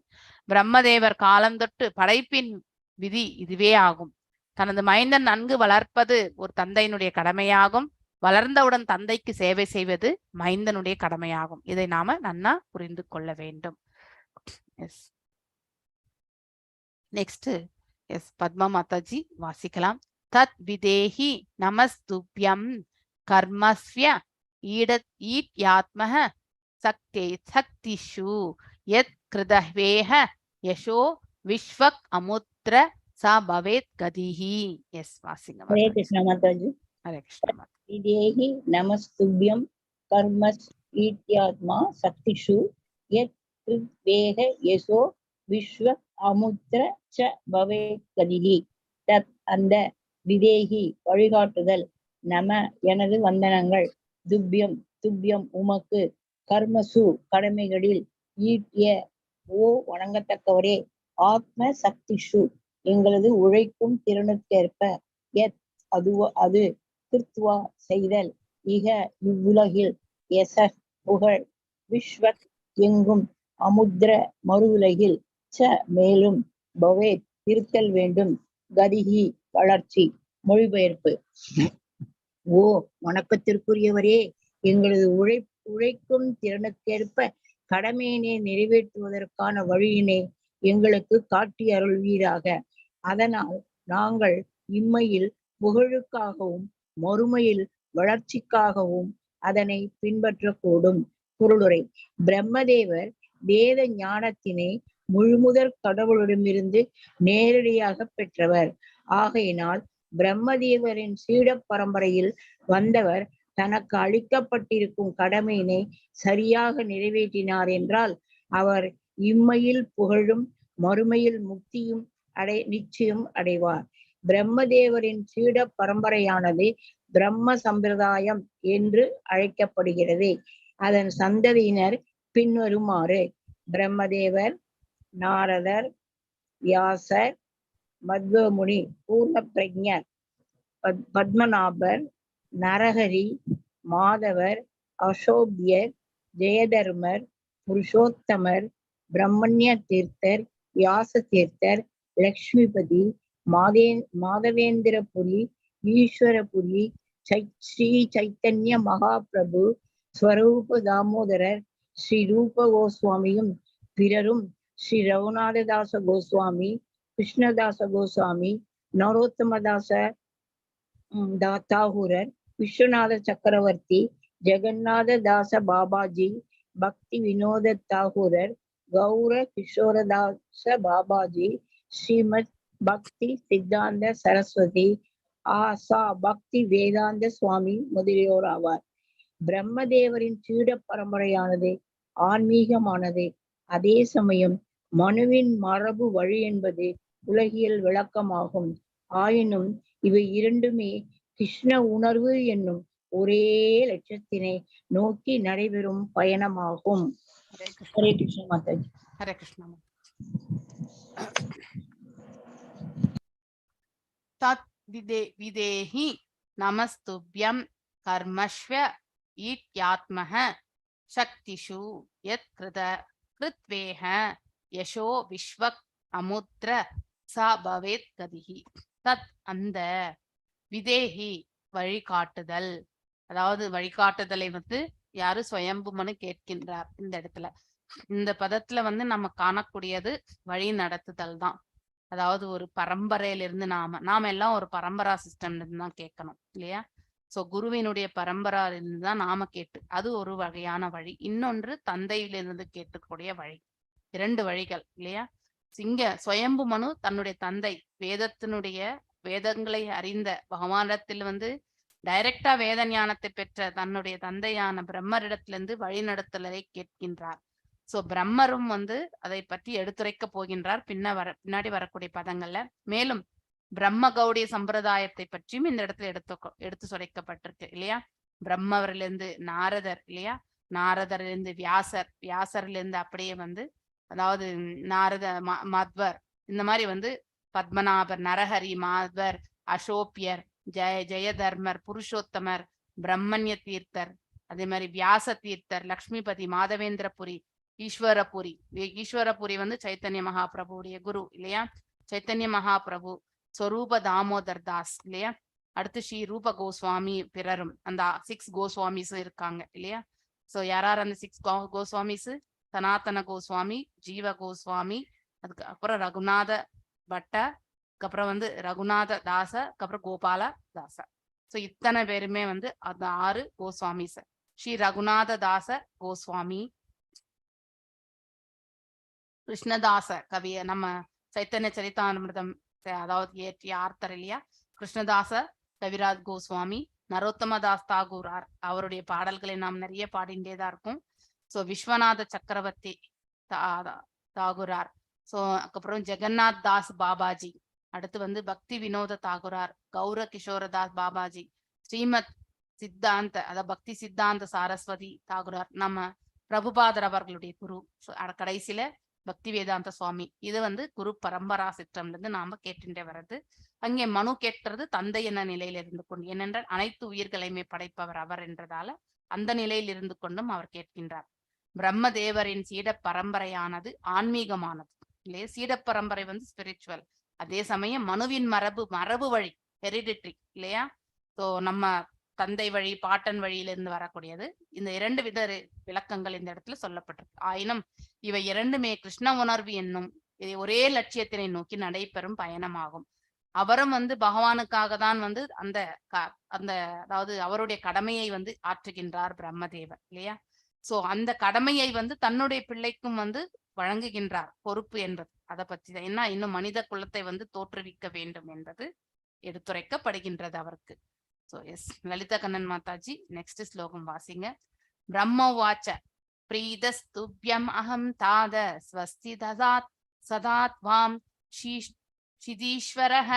பிரம்மதேவர் காலந்தொட்டு படைப்பின் விதி இதுவே ஆகும். தனது மைந்தன் நன்கு வளர்ப்பது ஒரு தந்தையினுடைய கடமையாகும். வளர்ந்தவுடன் தந்தைக்கு சேவை செய்வது மைந்தனுடைய கடமையாகும். இதை நாம நன்னா புரிந்து கொள்ள வேண்டும். Yes, next yes Padma Mataji வாசிக்கலாம். தத் விதேஹி நமஸ்துப்யம் கர்மஸ்ய ஈட்யாத்மஹ சக்திஷு யத் கிருதவேஹ யசோ விஸ்வக் அமுத்ர ச பவேத் கதிஹி. எஸ், வாசிங்க. ஹரே கிருஷ்ண மாதாஜி. ஹரே கிருஷ்ண. விதேஹி நமஸ்துப்யம் கர்மஸ் ஈட்யாத்மா சக்திஷு யத் கிருதவேஹ யசோ விஸ்வ அமுத்ர ச பவேத் கதிஹி. தத் அந்த விதேகி வழிகாட்டுதல், நம எனது வந்தனங்கள், துப்யம் துப்யம் உமக்கு, கர்மசு கடமைகளில், ஈட்டிய ஓ வணங்கத்தக்கவரே, ஆத்ம சக்திஷு எங்களது உழைக்கும் திறனுக்கேற்ப, எத் அது கிருத்வா செய்தல், இக இவ்வுலகில், எச புகழ், விஸ்வத் எங்கும், அமுத்ர மறுவுலகில், ச மேலும், பவேத் இருத்தல் வேண்டும், கதிகி வளர்ச்சி. மொழிபெயர்ப்பு. ஓ வணக்கத்திற்குரியவரே, எங்களது உழைக்கும் திறனுக்கேற்ப கடமையினை நிறைவேற்றுவதற்கான வழியினை எங்களுக்கு காட்டி அருள்வீராக. அதனால் நாங்கள் இம்மையில் புகழுக்காகவும் மறுமையில் வளர்ச்சிக்காகவும் அதனை பின்பற்றக்கூடும். பொருளுரை. பிரம்மதேவர் வேத ஞானத்தினை முழுமுதற் கடவுளிடமிருந்து நேரடியாக பெற்றவர். ஆகையினால் பிரம்மதேவரின் சீட பரம்பரையில் வந்தவர் தனக்கு அளிக்கப்பட்டிருக்கும் கடமையினை சரியாக நிறைவேற்றினார் என்றால் அவர் இம்மையில் புகழும் மறுமையில் முக்தியும் நிச்சயம் அடைவார். பிரம்மதேவரின் சீட பரம்பரையானது பிரம்ம சம்பிரதாயம் என்று அழைக்கப்படுகிறது. அதன் சந்ததியினர் பின்வருமாறு: பிரம்மதேவர், நாரதர், வியாசர், மத்வமுனி, பூர்ண பிரஜர், பத்மநாபர், நரஹரி, மாதவர், அசோபியர், ஜெயதர்மர், புருஷோத்தமர், பிரம்மண்ய தீர்த்தர், வியாச தீர்த்தர், லக்ஷ்மிபதி, மாதவேந்திரபுரி, ஈஸ்வரபுரி, ஸ்ரீ சைத்தன்ய மகாபிரபு, ஸ்வரூப தாமோதரர், ஸ்ரீ ரூப கோஸ்வாமியும் பிறரும், ஸ்ரீ ரகுநாததாச கோஸ்வாமி, கிருஷ்ணதாச கோஸ்வாமி, நரோத்தமதாச தாகூரர், விஸ்வநாத சக்கரவர்த்தி, ஜெகநாத தாச பாபாஜி, பக்தி வினோத தாகூரர், கௌர கிஷோரதாச பாபாஜி, ஸ்ரீமத் பக்தி சித்தாந்த சரஸ்வதி, ஆசா பக்தி வேதாந்த சுவாமி முதலியோர் ஆவார். பிரம்மதேவரின் சீட பரம்பரையானது ஆன்மீகமானது. அதே சமயம் மனுவின் மரபு வழி என்பது உலகியல் விளக்கமாகும். ஆயினும் இவை இரண்டுமே கிருஷ்ண உணர்வு என்னும் ஒரே லட்சத்தினை நோக்கி நடைபெறும் பயணமாகும். ஹரே கிருஷ்ண மாதாஜி. ஹரே கிருஷ்ணா. தத் விதேஹி நமஸ்துப்யம் கர்மஸ்வ ஈட்யாத்மஹ சக்திஷு யத் கிருத்வேஹ யசோ விஸ்வக் அமுத்ர ச பவேத் கதிஹி. தத் அந்த, விதேஹி வழிகாட்டுதல், அதாவது வழிகாட்டுதலை வந்து யாரு ஸ்வயம்புமனு கேட்கின்றார். இந்த இடத்துல இந்த பதத்துல வந்து நம்ம காணக்கூடியது வழி நடத்துதல் தான். அதாவது ஒரு பரம்பரையிலிருந்து நாம எல்லாம் ஒரு பரம்பரா சிஸ்டம்ல இருந்து தான் கேட்கணும் இல்லையா. சோ குருவினுடைய பரம்பரையிலிருந்து தான் நாம கேட்டு, அது ஒரு வகையான வழி. இன்னொன்று தந்தையிலிருந்து கேட்கக்கூடிய வழி. 2 வழிகள் இல்லையா? இங்க சுயம்பு மனு தன்னுடைய தந்தை வேதங்களை அறிந்த பகவானிடத்தில் வந்து டைரக்டா வேத ஞானத்தை பெற்ற தன்னுடைய தந்தையான பிரம்மரிடத்திலிருந்து வழிநடத்தலை கேட்கின்றார். சோ பிரம்மரும் வந்து அதை பற்றி எடுத்துரைக்க போகின்றார் பின்னாடி வரக்கூடிய பதங்கள்ல. மேலும் பிரம்ம கௌடிய சம்பிரதாயத்தை பற்றியும் இந்த இடத்துல எடுத்து சொடைக்கப்பட்டிருக்கு இல்லையா? பிரம்மவரிலிருந்து நாரதர் இல்லையா? நாரதரிலிருந்து வியாசரிலிருந்து அப்படியே வந்து அதாவது நாரத மாத்வர், இந்த மாதிரி வந்து பத்மநாபர், நரஹரி, மாத்வர், அசோப்பியர், ஜெயதர்மர், புருஷோத்தமர், பிரம்மண்ய தீர்த்தர், அதே மாதிரி வியாச தீர்த்தர், லக்ஷ்மிபதி, மாதவேந்திரபுரி, ஈஸ்வரபுரி வந்து சைத்தன்ய மகாபிரபுடைய குரு இல்லையா? சைத்தன்ய மகாபிரபு, ஸ்வரூப தாமோதர் தாஸ் இல்லையா? அடுத்து ஸ்ரீ ரூப கோஸ்வாமி, பிறரும் அந்த 6 கோஸ்வாமிஸ் இருக்காங்க இல்லையா? சோ யாரார் அந்த 6 கோஸ்வாமிஸ்? சனாதன கோஸ்வாமி, ஜீவ கோஸ்வாமி, அதுக்கு அப்புறம் ரகுநாத பட்ட, அதுக்கப்புறம் வந்து ரகுநாத தாச, அதுக்கப்புறம் கோபால தாச. சோ இத்தனை பேருமே வந்து அந்த 6 கோஸ்வாமிஸ். ஸ்ரீ ரகுநாத தாச கோஸ்வாமி, கிருஷ்ணதாச கவிய நம்ம சைத்தன்ய சரிதாமிர்தம் அதாவது ஏற்றிய ஆர்த்தர் இல்லையா? கிருஷ்ணதாச கவிராஜ் கோஸ்வாமி, நரோத்தமதாஸ் தாகூரார், அவருடைய பாடல்களை நாம் நிறைய பாடிண்டேதான் இருக்கும். சோ விஸ்வநாத சக்கரவர்த்தி தாகூரார், சோ அதுக்கப்புறம் ஜெகநாத் தாஸ் பாபாஜி, அடுத்து வந்து பக்தி வினோத தாகூரார், கௌர கிஷோரதாஸ் பாபாஜி, ஸ்ரீமத் சித்தாந்த அதாவது பக்தி சித்தாந்த சாரஸ்வதி தாகூரார், நம்ம பிரபுபாதர் அவர்களுடைய குரு, கடைசியில பக்தி வேதாந்த சுவாமி. இது வந்து குரு பரம்பரா சிற்றம்ல இருந்து நாம கேட்டுட்டே வர்றது. அங்கே மனு கேட்கிறது தந்தை என்ன நிலையில இருந்து கொண்டு, ஏனென்றால் அனைத்து உயிர்களையுமே படைப்பவர் அவர் என்றதால அந்த நிலையில் இருந்து கொண்டும் அவர் கேட்கின்றார். பிரம்மதேவரின் சீட பரம்பரையானது ஆன்மீகமானது இல்லையா? சீட பரம்பரை வந்து ஸ்பிரிச்சுவல். அதே சமயம் மனுவின் மரபு வழி ஹெரிடிட்ரி இல்லையா? சோ நம்ம தந்தை வழி பாட்டன் வழியிலிருந்து வரக்கூடியது. இந்த 2 வித விளக்கங்கள் இந்த இடத்துல சொல்லப்பட்டிருக்கு. ஆயினும் இவை 2மே கிருஷ்ண உணர்வு என்னும் ஒரே லட்சியத்தினை நோக்கி நடைபெறும் பயணமாகும். அவரும் வந்து பகவானுக்காக தான் வந்து அந்த அதாவது அவருடைய கடமையை வந்து ஆற்றுகின்றார் பிரம்மதேவர் இல்லையா? சோ அந்த கடமையை வந்து தன்னுடைய பிள்ளைக்கும் வந்து வழங்குகின்றார். பொறுப்பு என்பது அதை பற்றி தான். என்ன, இன்னும் மனித குலத்தை வந்து தோற்றுவிக்க வேண்டும் என்பது எடுத்துரைக்கப்படுகின்றது அவருக்கு. So yes, Lalitha Kannan Mataji next ஸ்லோகம் வாசிங்க. பிரம்மவாச்ச பிரீதஸ்துப்யம் அகம் தாத ஸ்வஸ்தி ததாத் சதாத்வாம் சிதீஸ்வரஹ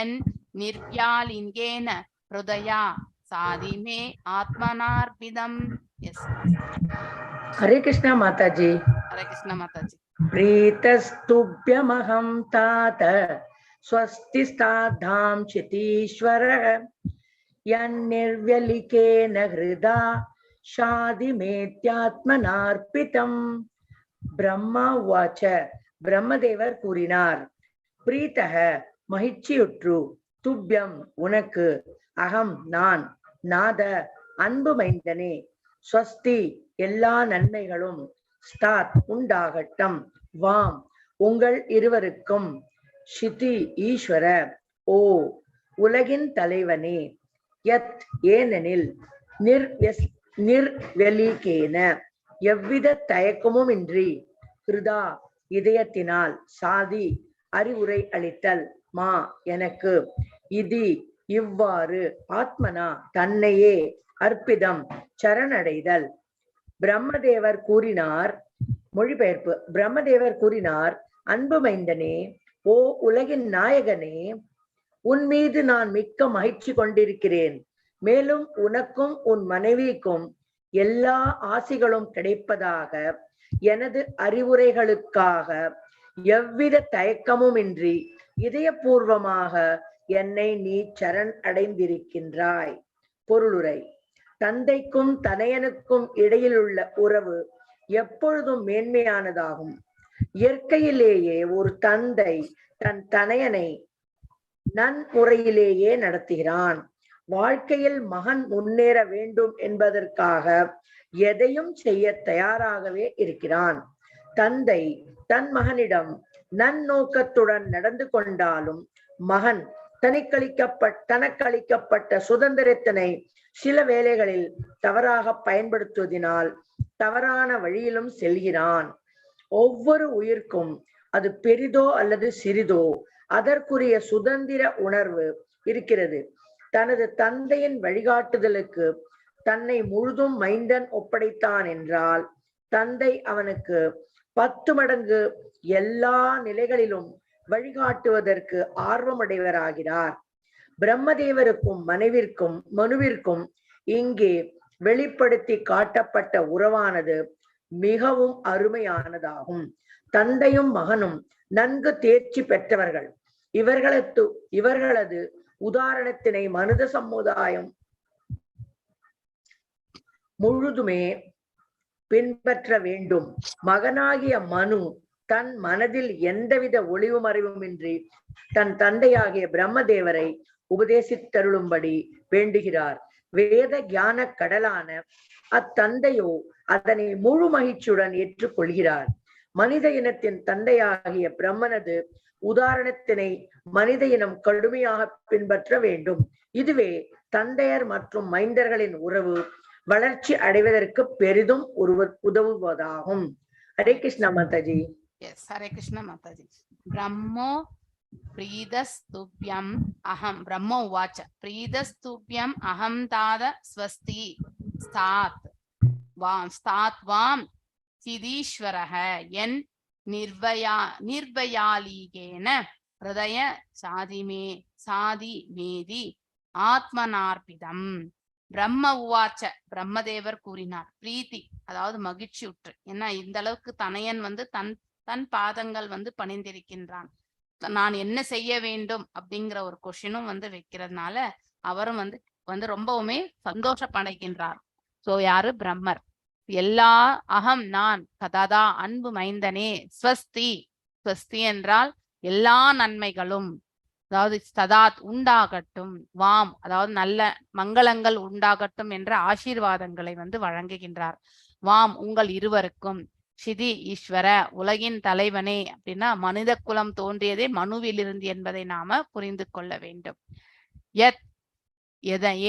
என் நிர்வியாலிங்கேன ஹ்ருதயா சாதிமே ஆத்மனார்பிதம். எஸ், ஹரே கிருஷ்ணா மாதாஜி. ஹரே கிருஷ்ணா மாதாஜி. பிரீதஸ்துப்யமஹம் தாத ஸ்வஸ்தி ஸ்தாதாம் சிதீஸ்வரஹ யன் நிர்வியலிகேன ஹ்ருதா சாதிமேத்யாத்மனார்பிதம். பிரம்மா உவாச்ச, பிரம்மதேவர் கூறினார், பிரீதக மகிழ்ச்சியுற்று, துப்யம் உனக்கு, அகம் நான், நாத அன்பு மைந்தனே, ஸ்வஸ்தி எல்லா நன்மைகளும், ஸ்தாத் உண்டாகட்டும், வாம் உங்கள் இருவருக்கும், ஷிதி ஈஸ்வர ஓ உலகின் தலைவனே, யத் ஏனெனில், நிர்வெலிகேன எவ்வித தயக்கமும் இன்றி, ஹிருதா இதயத்தினால், சாதி அறிவுரை அளித்தல், மா எனக்கு, இதி இவ்வாறு, ஆத்மனா தன்னையே, அர்ப்பிதம் சரணடைதல். பிரம்மதேவர் கூறினார், மொழிபெயர்ப்பு. பிரம்மதேவர் கூறினார், அன்பு மைந்தனே, ஓ உலகின் நாயகனே, உன் மீது நான் மிக்க மகிழ்ச்சி கொண்டிருக்கிறேன். மேலும் உனக்கும் உன் மனைவிக்கும் எல்லா ஆசிகளும் கிடைப்பதாக எனது அறிவுரைகளுக்காக எவ்வித தயக்கமும் இன்றி இதயபூர்வமாக என்னை நீ சரண் அடைந்திருக்கின்றாய். பொருளுரை. தந்தைக்கும் தனையனுக்கும் இடையில் உள்ள உறவு எப்பொழுதும் மேன்மையானதாகும். இயற்கையிலேயே ஒரு தந்தை தன் தனையனை நன்முறையிலேயே நடத்துகிறான். வாழ்க்கையில் மகன் முன்னேற வேண்டும் என்பதற்காக எதையும் செய்ய தயாராகவே இருக்கிறான். தந்தை தன் மகனிடம் நன்னோக்கத்துடன் நடந்து கொண்டாலும் மகன் தனக்களிக்கப்பட்ட சுதந்திரத்தினை சில வேளைகளில் தவறாக பயன்படுத்துவதனால் தவறான வழியிலும் செல்கிறான். ஒவ்வொரு உயிர்க்கும் அது பெரிதோ அல்லது சிறிதோ அதற்குரிய சுதந்திர உணர்வு இருக்கிறது. தனது தந்தையின் வழிகாட்டுதலுக்கு தன்னை முழுதும் மைந்தன் ஒப்படைத்தான் என்றால் தந்தை அவனுக்கு 10 மடங்கு எல்லா நிலைகளிலும் வழிகாட்டுவதற்கு ஆர்வமுடையவராகிறார். பிரம்மதேவருக்கும் மனுவிற்கும் இங்கே வெளிப்படுத்தி காட்டப்பட்ட உறவானது மிகவும் அருமையானதாகும். தந்தையும் மகனும் நன்கு தேர்ச்சி பெற்றவர்கள். இவர்களது உதாரணத்தினை மனித சமுதாயம் முழுதுமே பின்பற்ற வேண்டும். மகனாகிய மனு தன் மனதில் எந்தவித ஒளிவு மறைவுமின்றி தன் தந்தையாகிய பிரம்மதேவரை உபதேசித்தருளும்படி வேண்டுகிறார். வேத ஞான கடலான அத்தந்தையோ அதனை முழு மகிழ்ச்சியுடன் ஏற்றுக்கொள்கிறார். மனித இனத்தின் தந்தையாகிய பிரம்மனது உதாரணத்தினை மனித இனம் கடுமையாக பின்பற்ற வேண்டும். இதுவே தந்தையர் மற்றும் மைந்தர்களின் உறவு வளர்ச்சி அடைவதற்கு பெரிதும் உதவுவதாகும். ஹரே கிருஷ்ணா மாதாஜி. எஸ், ஹரே கிருஷ்ணா மாதாஜி. பிரம்மோ பிரீதஸ்துப்யம் அகம் பிரம்மோ உவாச்ச பிரீதஸ்துப்யம் அகம் தாத ஸ்வஸ்தி ஸ்தாத் வாம் சிதீஸ்வரஹ என் நிர்பயாலீகேன ஹிருதய சாதி மேதி ஆத்மனார்பிதம். பிரம்ம உவாச்ச பிரம்மதேவர் கூறினார். பிரீத்தி அதாவது மகிழ்ச்சி உற்று. ஏன்னா இந்த அளவுக்கு தனையன் தன் பாதங்கள் பணிந்திருக்கின்றான். நான் என்ன செய்ய வேண்டும் அப்படிங்கிற ஒரு கொஸ்டினும் வைக்கிறதுனால அவரும் ரொம்பவுமே சந்தோஷப்படைகின்றார். சோ யாரு? பிரம்மர். எல்லா அகம் நான் கதாதா அன்பு மைந்தனே ஸ்வஸ்தி. ஸ்வஸ்தி என்றால் எல்லா நன்மைகளும், அதாவது சதாத் உண்டாகட்டும், வாம் அதாவது நல்ல மங்களங்கள் உண்டாகட்டும் என்ற ஆசீர்வாதங்களை வழங்குகின்றார். வாம் உங்கள் இருவருக்கும். சிதி ஈஸ்வர உலகின் தலைவனே அப்படின்னா மனித குலம் தோன்றியதே மனுவிலிருந்து என்பதை நாம புரிந்து கொள்ள வேண்டும்.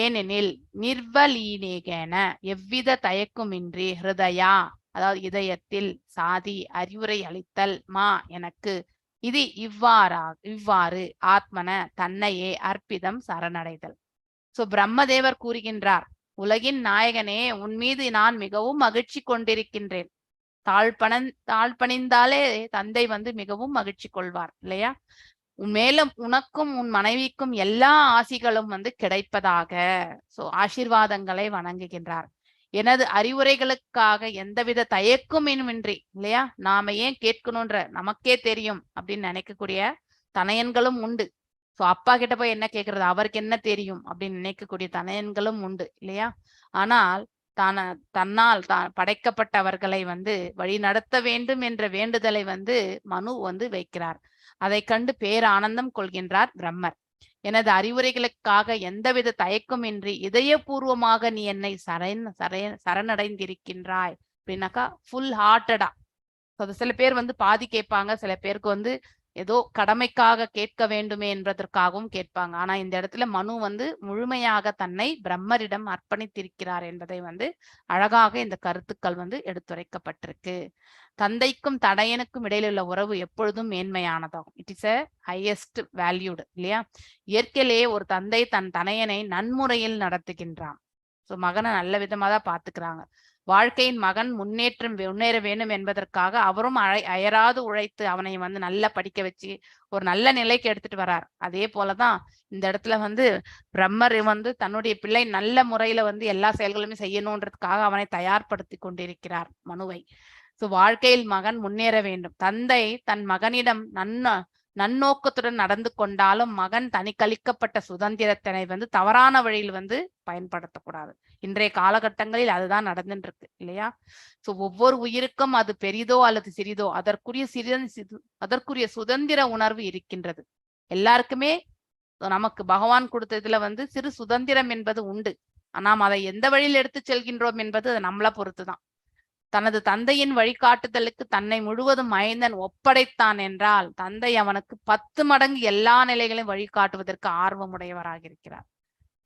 ஏனெனில் நிர்வலீனேகன எவ்வித தயக்குமின்றி ஹிருதயா அதாவது இதயத்தில் சாதி அறிவுரை அளித்தல் மா எனக்கு இது இவ்வாறு ஆத்மன தன்னையே அர்ப்பிதம் சரணடைதல். சோ பிரம்மதேவர் கூறுகின்றார், உலகின் நாயகனே, உன் மீது நான் மிகவும் மகிழ்ச்சி கொண்டிருக்கின்றேன். தாழ்பணிந்தாலே தந்தை மிகவும் மகிழ்ச்சி கொள்வார் இல்லையா? மேலும் உனக்கும் உன் மனைவிக்கும் எல்லா ஆசிகளும் கிடைப்பதாக. சோ ஆசீர்வாதங்களை வணங்குகின்றார். எனது அறிவுரைகளுக்காக எந்தவித தயக்கமின்றி இல்லையா, நாம ஏன் கேட்கணும்ன்ற நமக்கே தெரியும் அப்படின்னு நினைக்கக்கூடிய தனையன்களும் உண்டு. சோ அப்பா கிட்ட போய் என்ன கேட்கறது, அவருக்கு என்ன தெரியும் அப்படின்னு நினைக்கக்கூடிய தனையன்களும் உண்டு இல்லையா? ஆனால் தன்னால் படைக்கப்பட்டவர்களை வழி நடத்த வேண்டும் என்ற வேண்டுதலை மனு வைக்கிறார். அதை கண்டு பேரானந்தம் கொள்கின்றார் பிரம்மர். எனது அறிவுரைகளுக்காக எந்தவித தயக்கமின்றி இதயபூர்வமாக நீ என்னை சரணடைந்திருக்கின்றாய் அப்படின்னாக்கா ஃபுல் ஹார்ட்டடா. சில பேர் பாதி கேட்பாங்க, சில பேருக்கு ஏதோ கடமைக்காக கேட்க வேண்டுமே என்பதற்காகவும் கேட்பாங்க. ஆனா இந்த இடத்துல மனு முழுமையாக தன்னை பிரம்மரிடம் அர்ப்பணித்திருக்கிறார் என்பதை அழகாக இந்த கருத்துக்கள் எடுத்துரைக்கப்பட்டிருக்கு. தந்தைக்கும் தடையனுக்கும் இடையில உள்ள உறவு எப்பொழுதும் மேன்மையானதாகும். இட் இஸ் ஹையஸ்ட் வேல்யூடு இல்லையா? இயற்கையிலேயே ஒரு தந்தை தன் தனையனை நன்முறையில் நடத்துகின்றான். சோ மகனை நல்ல விதமா தான் பாத்துக்கிறாங்க. வாழ்க்கையின் மகன் முன்னேற வேண்டும் என்பதற்காக அவரும் அயராது உழைத்து அவனை நல்லா படிக்க வச்சு ஒரு நல்ல நிலைக்கு எடுத்துட்டு வர்றார். அதே போலதான் இந்த இடத்துல பிரம்மர் தன்னுடைய பிள்ளை நல்ல முறையில எல்லா செயல்களுமே செய்யணும்ன்றதுக்காக அவனை தயார்படுத்தி கொண்டிருக்கிறார் மனுவை. சோ வாழ்க்கையில் மகன் முன்னேற வேண்டும். தந்தை தன் மகனிடம் நன்னோக்கத்துடன் நடந்து கொண்டாலும் மகன் தனிக்கழிக்கப்பட்ட சுதந்திரத்தினை தவறான வழியில் பயன்படுத்தக்கூடாது. இன்றைய காலகட்டங்களில் அதுதான் நடந்துட்டு இருக்கு இல்லையா? சோ ஒவ்வொரு உயிருக்கும் அது பெரிதோ அல்லது சிறிதோ அதற்குரிய சுதந்திர உணர்வு இருக்கின்றது. எல்லாருக்குமே நமக்கு பகவான் கொடுத்ததுல சிறு சுதந்திரம் என்பது உண்டு. நாம் அதை எந்த வழியில் எடுத்து செல்கின்றோம் என்பது நம்மளை பொறுத்துதான். தனது தந்தையின் வழிகாட்டுதலுக்கு தன்னை முழுவதும் மைந்தன் ஒப்படைத்தான் என்றால் தந்தை அவனுக்கு 10 மடங்கு எல்லா நிலைகளையும் வழிகாட்டுவதற்கு ஆர்வமுடையவராக இருக்கிறார்.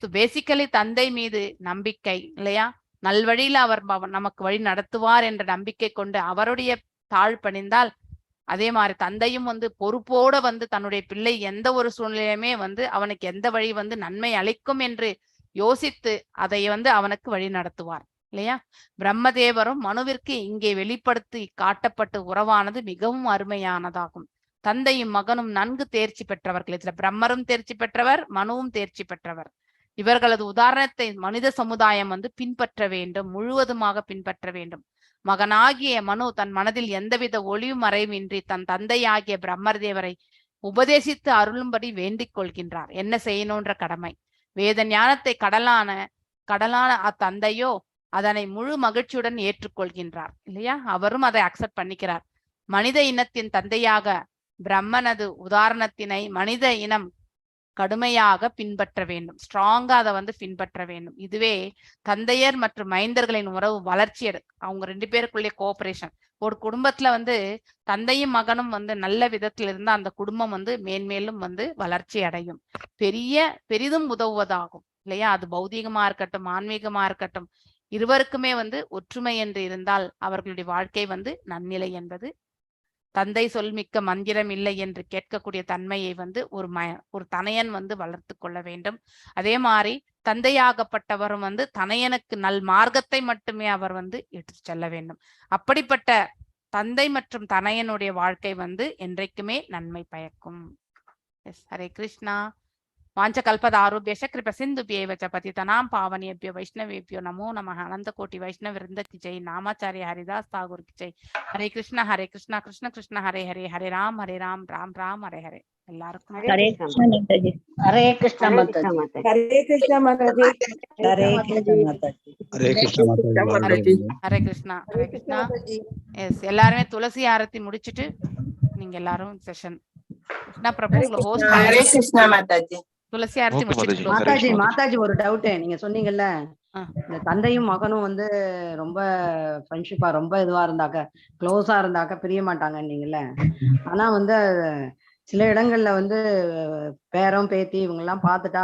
பேசிக்கலி தந்தை மீது நம்பிக்கை இல்லையா, நல்வழியில அவர் நமக்கு வழி நடத்துவார் என்ற நம்பிக்கை கொண்டு அவருடைய தாழ் பணிந்தால், அதே மாதிரி தந்தையும் பொறுப்போட தன்னுடைய பிள்ளை எந்த ஒரு சூழ்நிலையுமே அவனுக்கு எந்த வழி நன்மை அளிக்கும் என்று யோசித்து அதை அவனுக்கு வழி நடத்துவார் இல்லையா. பிரம்மதேவரும் மனுவிற்கு இங்கே வெளிப்படுத்தி காட்டப்பட்ட உறவானது மிகவும் அருமையானதாகும். தந்தையும் மகனும் நன்கு தேர்ச்சி பெற்றவர்கள். இதுல பிரம்மரும் தேர்ச்சி பெற்றவர், மனுவும் தேர்ச்சி பெற்றவர். இவர்களது உதாரணத்தை மனித சமுதாயம் பின்பற்ற வேண்டும், முழுவதுமாக பின்பற்ற வேண்டும். மகனாகிய மனு தன் மனதில் எந்தவித ஒளிவு மறைவின்றி தன் தந்தையாகிய பிரம்மதேவரை உபதேசித்து அருளும்படி வேண்டிக் கொள்கின்றார். என்ன செய்யணும்ன்ற கடமை. வேத ஞானத்தை கடலான அத்தந்தையோ அதனை முழு மகிழ்ச்சியுடன் ஏற்றுக்கொள்கின்றார் இல்லையா. அவரும் அதை அக்செப்ட் பண்ணிக்கிறார். மனித இனத்தின் தந்தையாக பிரம்மனது உதாரணத்தினை மனித இனம் கடுமையாக பின்பற்ற வேண்டும். ஸ்ட்ராங்கா அதை பின்பற்ற வேண்டும். இதுவே தந்தையர் மற்றும் மைந்தர்களின் உறவு வளர்ச்சி அவங்க 2 பேருக்குள்ளே கோஆபரேஷன். ஒரு குடும்பத்துல தந்தையும் மகனும் நல்ல விதத்துல இருந்தா அந்த குடும்பம் மேன்மேலும் வளர்ச்சி அடையும், பெரிதும் உதவுவதாகும் இல்லையா. அது பௌதீகமா இருக்கட்டும், ஆன்மீகமா இருக்கட்டும், இருவருக்குமே ஒற்றுமை என்று இருந்தால் அவர்களுடைய வாழ்க்கை நன்னிலை என்பது. தந்தை சொல் மிக்க மந்திரம் இல்லை என்று கேட்கக்கூடிய தன்மையை ஒரு தனையன் வளர்த்து கொள்ள வேண்டும். அதே மாதிரி தந்தையாகப்பட்டவரும் தனையனுக்கு நல் மார்க்கத்தை மட்டுமே அவர் எடுத்து செல்ல வேண்டும். அப்படிப்பட்ட தந்தை மற்றும் தனையனுடைய வாழ்க்கை என்றைக்குமே நன்மை பயக்கும். ஹரே கிருஷ்ணா. वाञ्छकल्पदारुभ्यश्च कृपसिन्धुभ्यैव च पतितनां पावनेभ्यो वैष्णवेभ्यो नमो नमः. अनन्तकोटि वैष्णव वृंद की जय. नामाचार्य हरिदास ठाकुर की जय. हरे कृष्ण कृष्ण कृष्ण हरे हरे, हरे राम राम राम हरे हरे. எல்லாருக்கும் हरे कृष्ण माताजी. हरे कृष्ण माताजी. ஹரே கிருஷ்ண மாதாஜி. ஹரே கிருஷ்ண மாதாஜி. ஹரே கிருஷ்ண மாதாஜி. ஹரே கிருஷ்ணா. ஹரே கிருஷ்ணா. எஸ், எல்லாருமே துளசி ஆரத்தி முடிச்சிட்டு நீங்க எல்லாரும் செஷன் கிருஷ்ணா பிரபு ஹோஸ்ட். ஹரே கிருஷ்ணா மாதாஜி. துளசி ஆரத்தி முடிச்சிட்டு மாதாஜி ஒரு டவுட். நீங்க சொன்னீங்கல்ல இந்த தந்தையும் மகனும் ரொம்ப ஃப்ரெண்ட்ஷிப்பா ரொம்ப இதுவா இருந்தாக்க, க்ளோஸா இருந்தாக்க பிரிய மாட்டாங்கன்னீங்கல்ல. ஆனா சில இடங்கள்ல பேரம் பேத்தி இவங்க எல்லாம் பார்த்துட்டா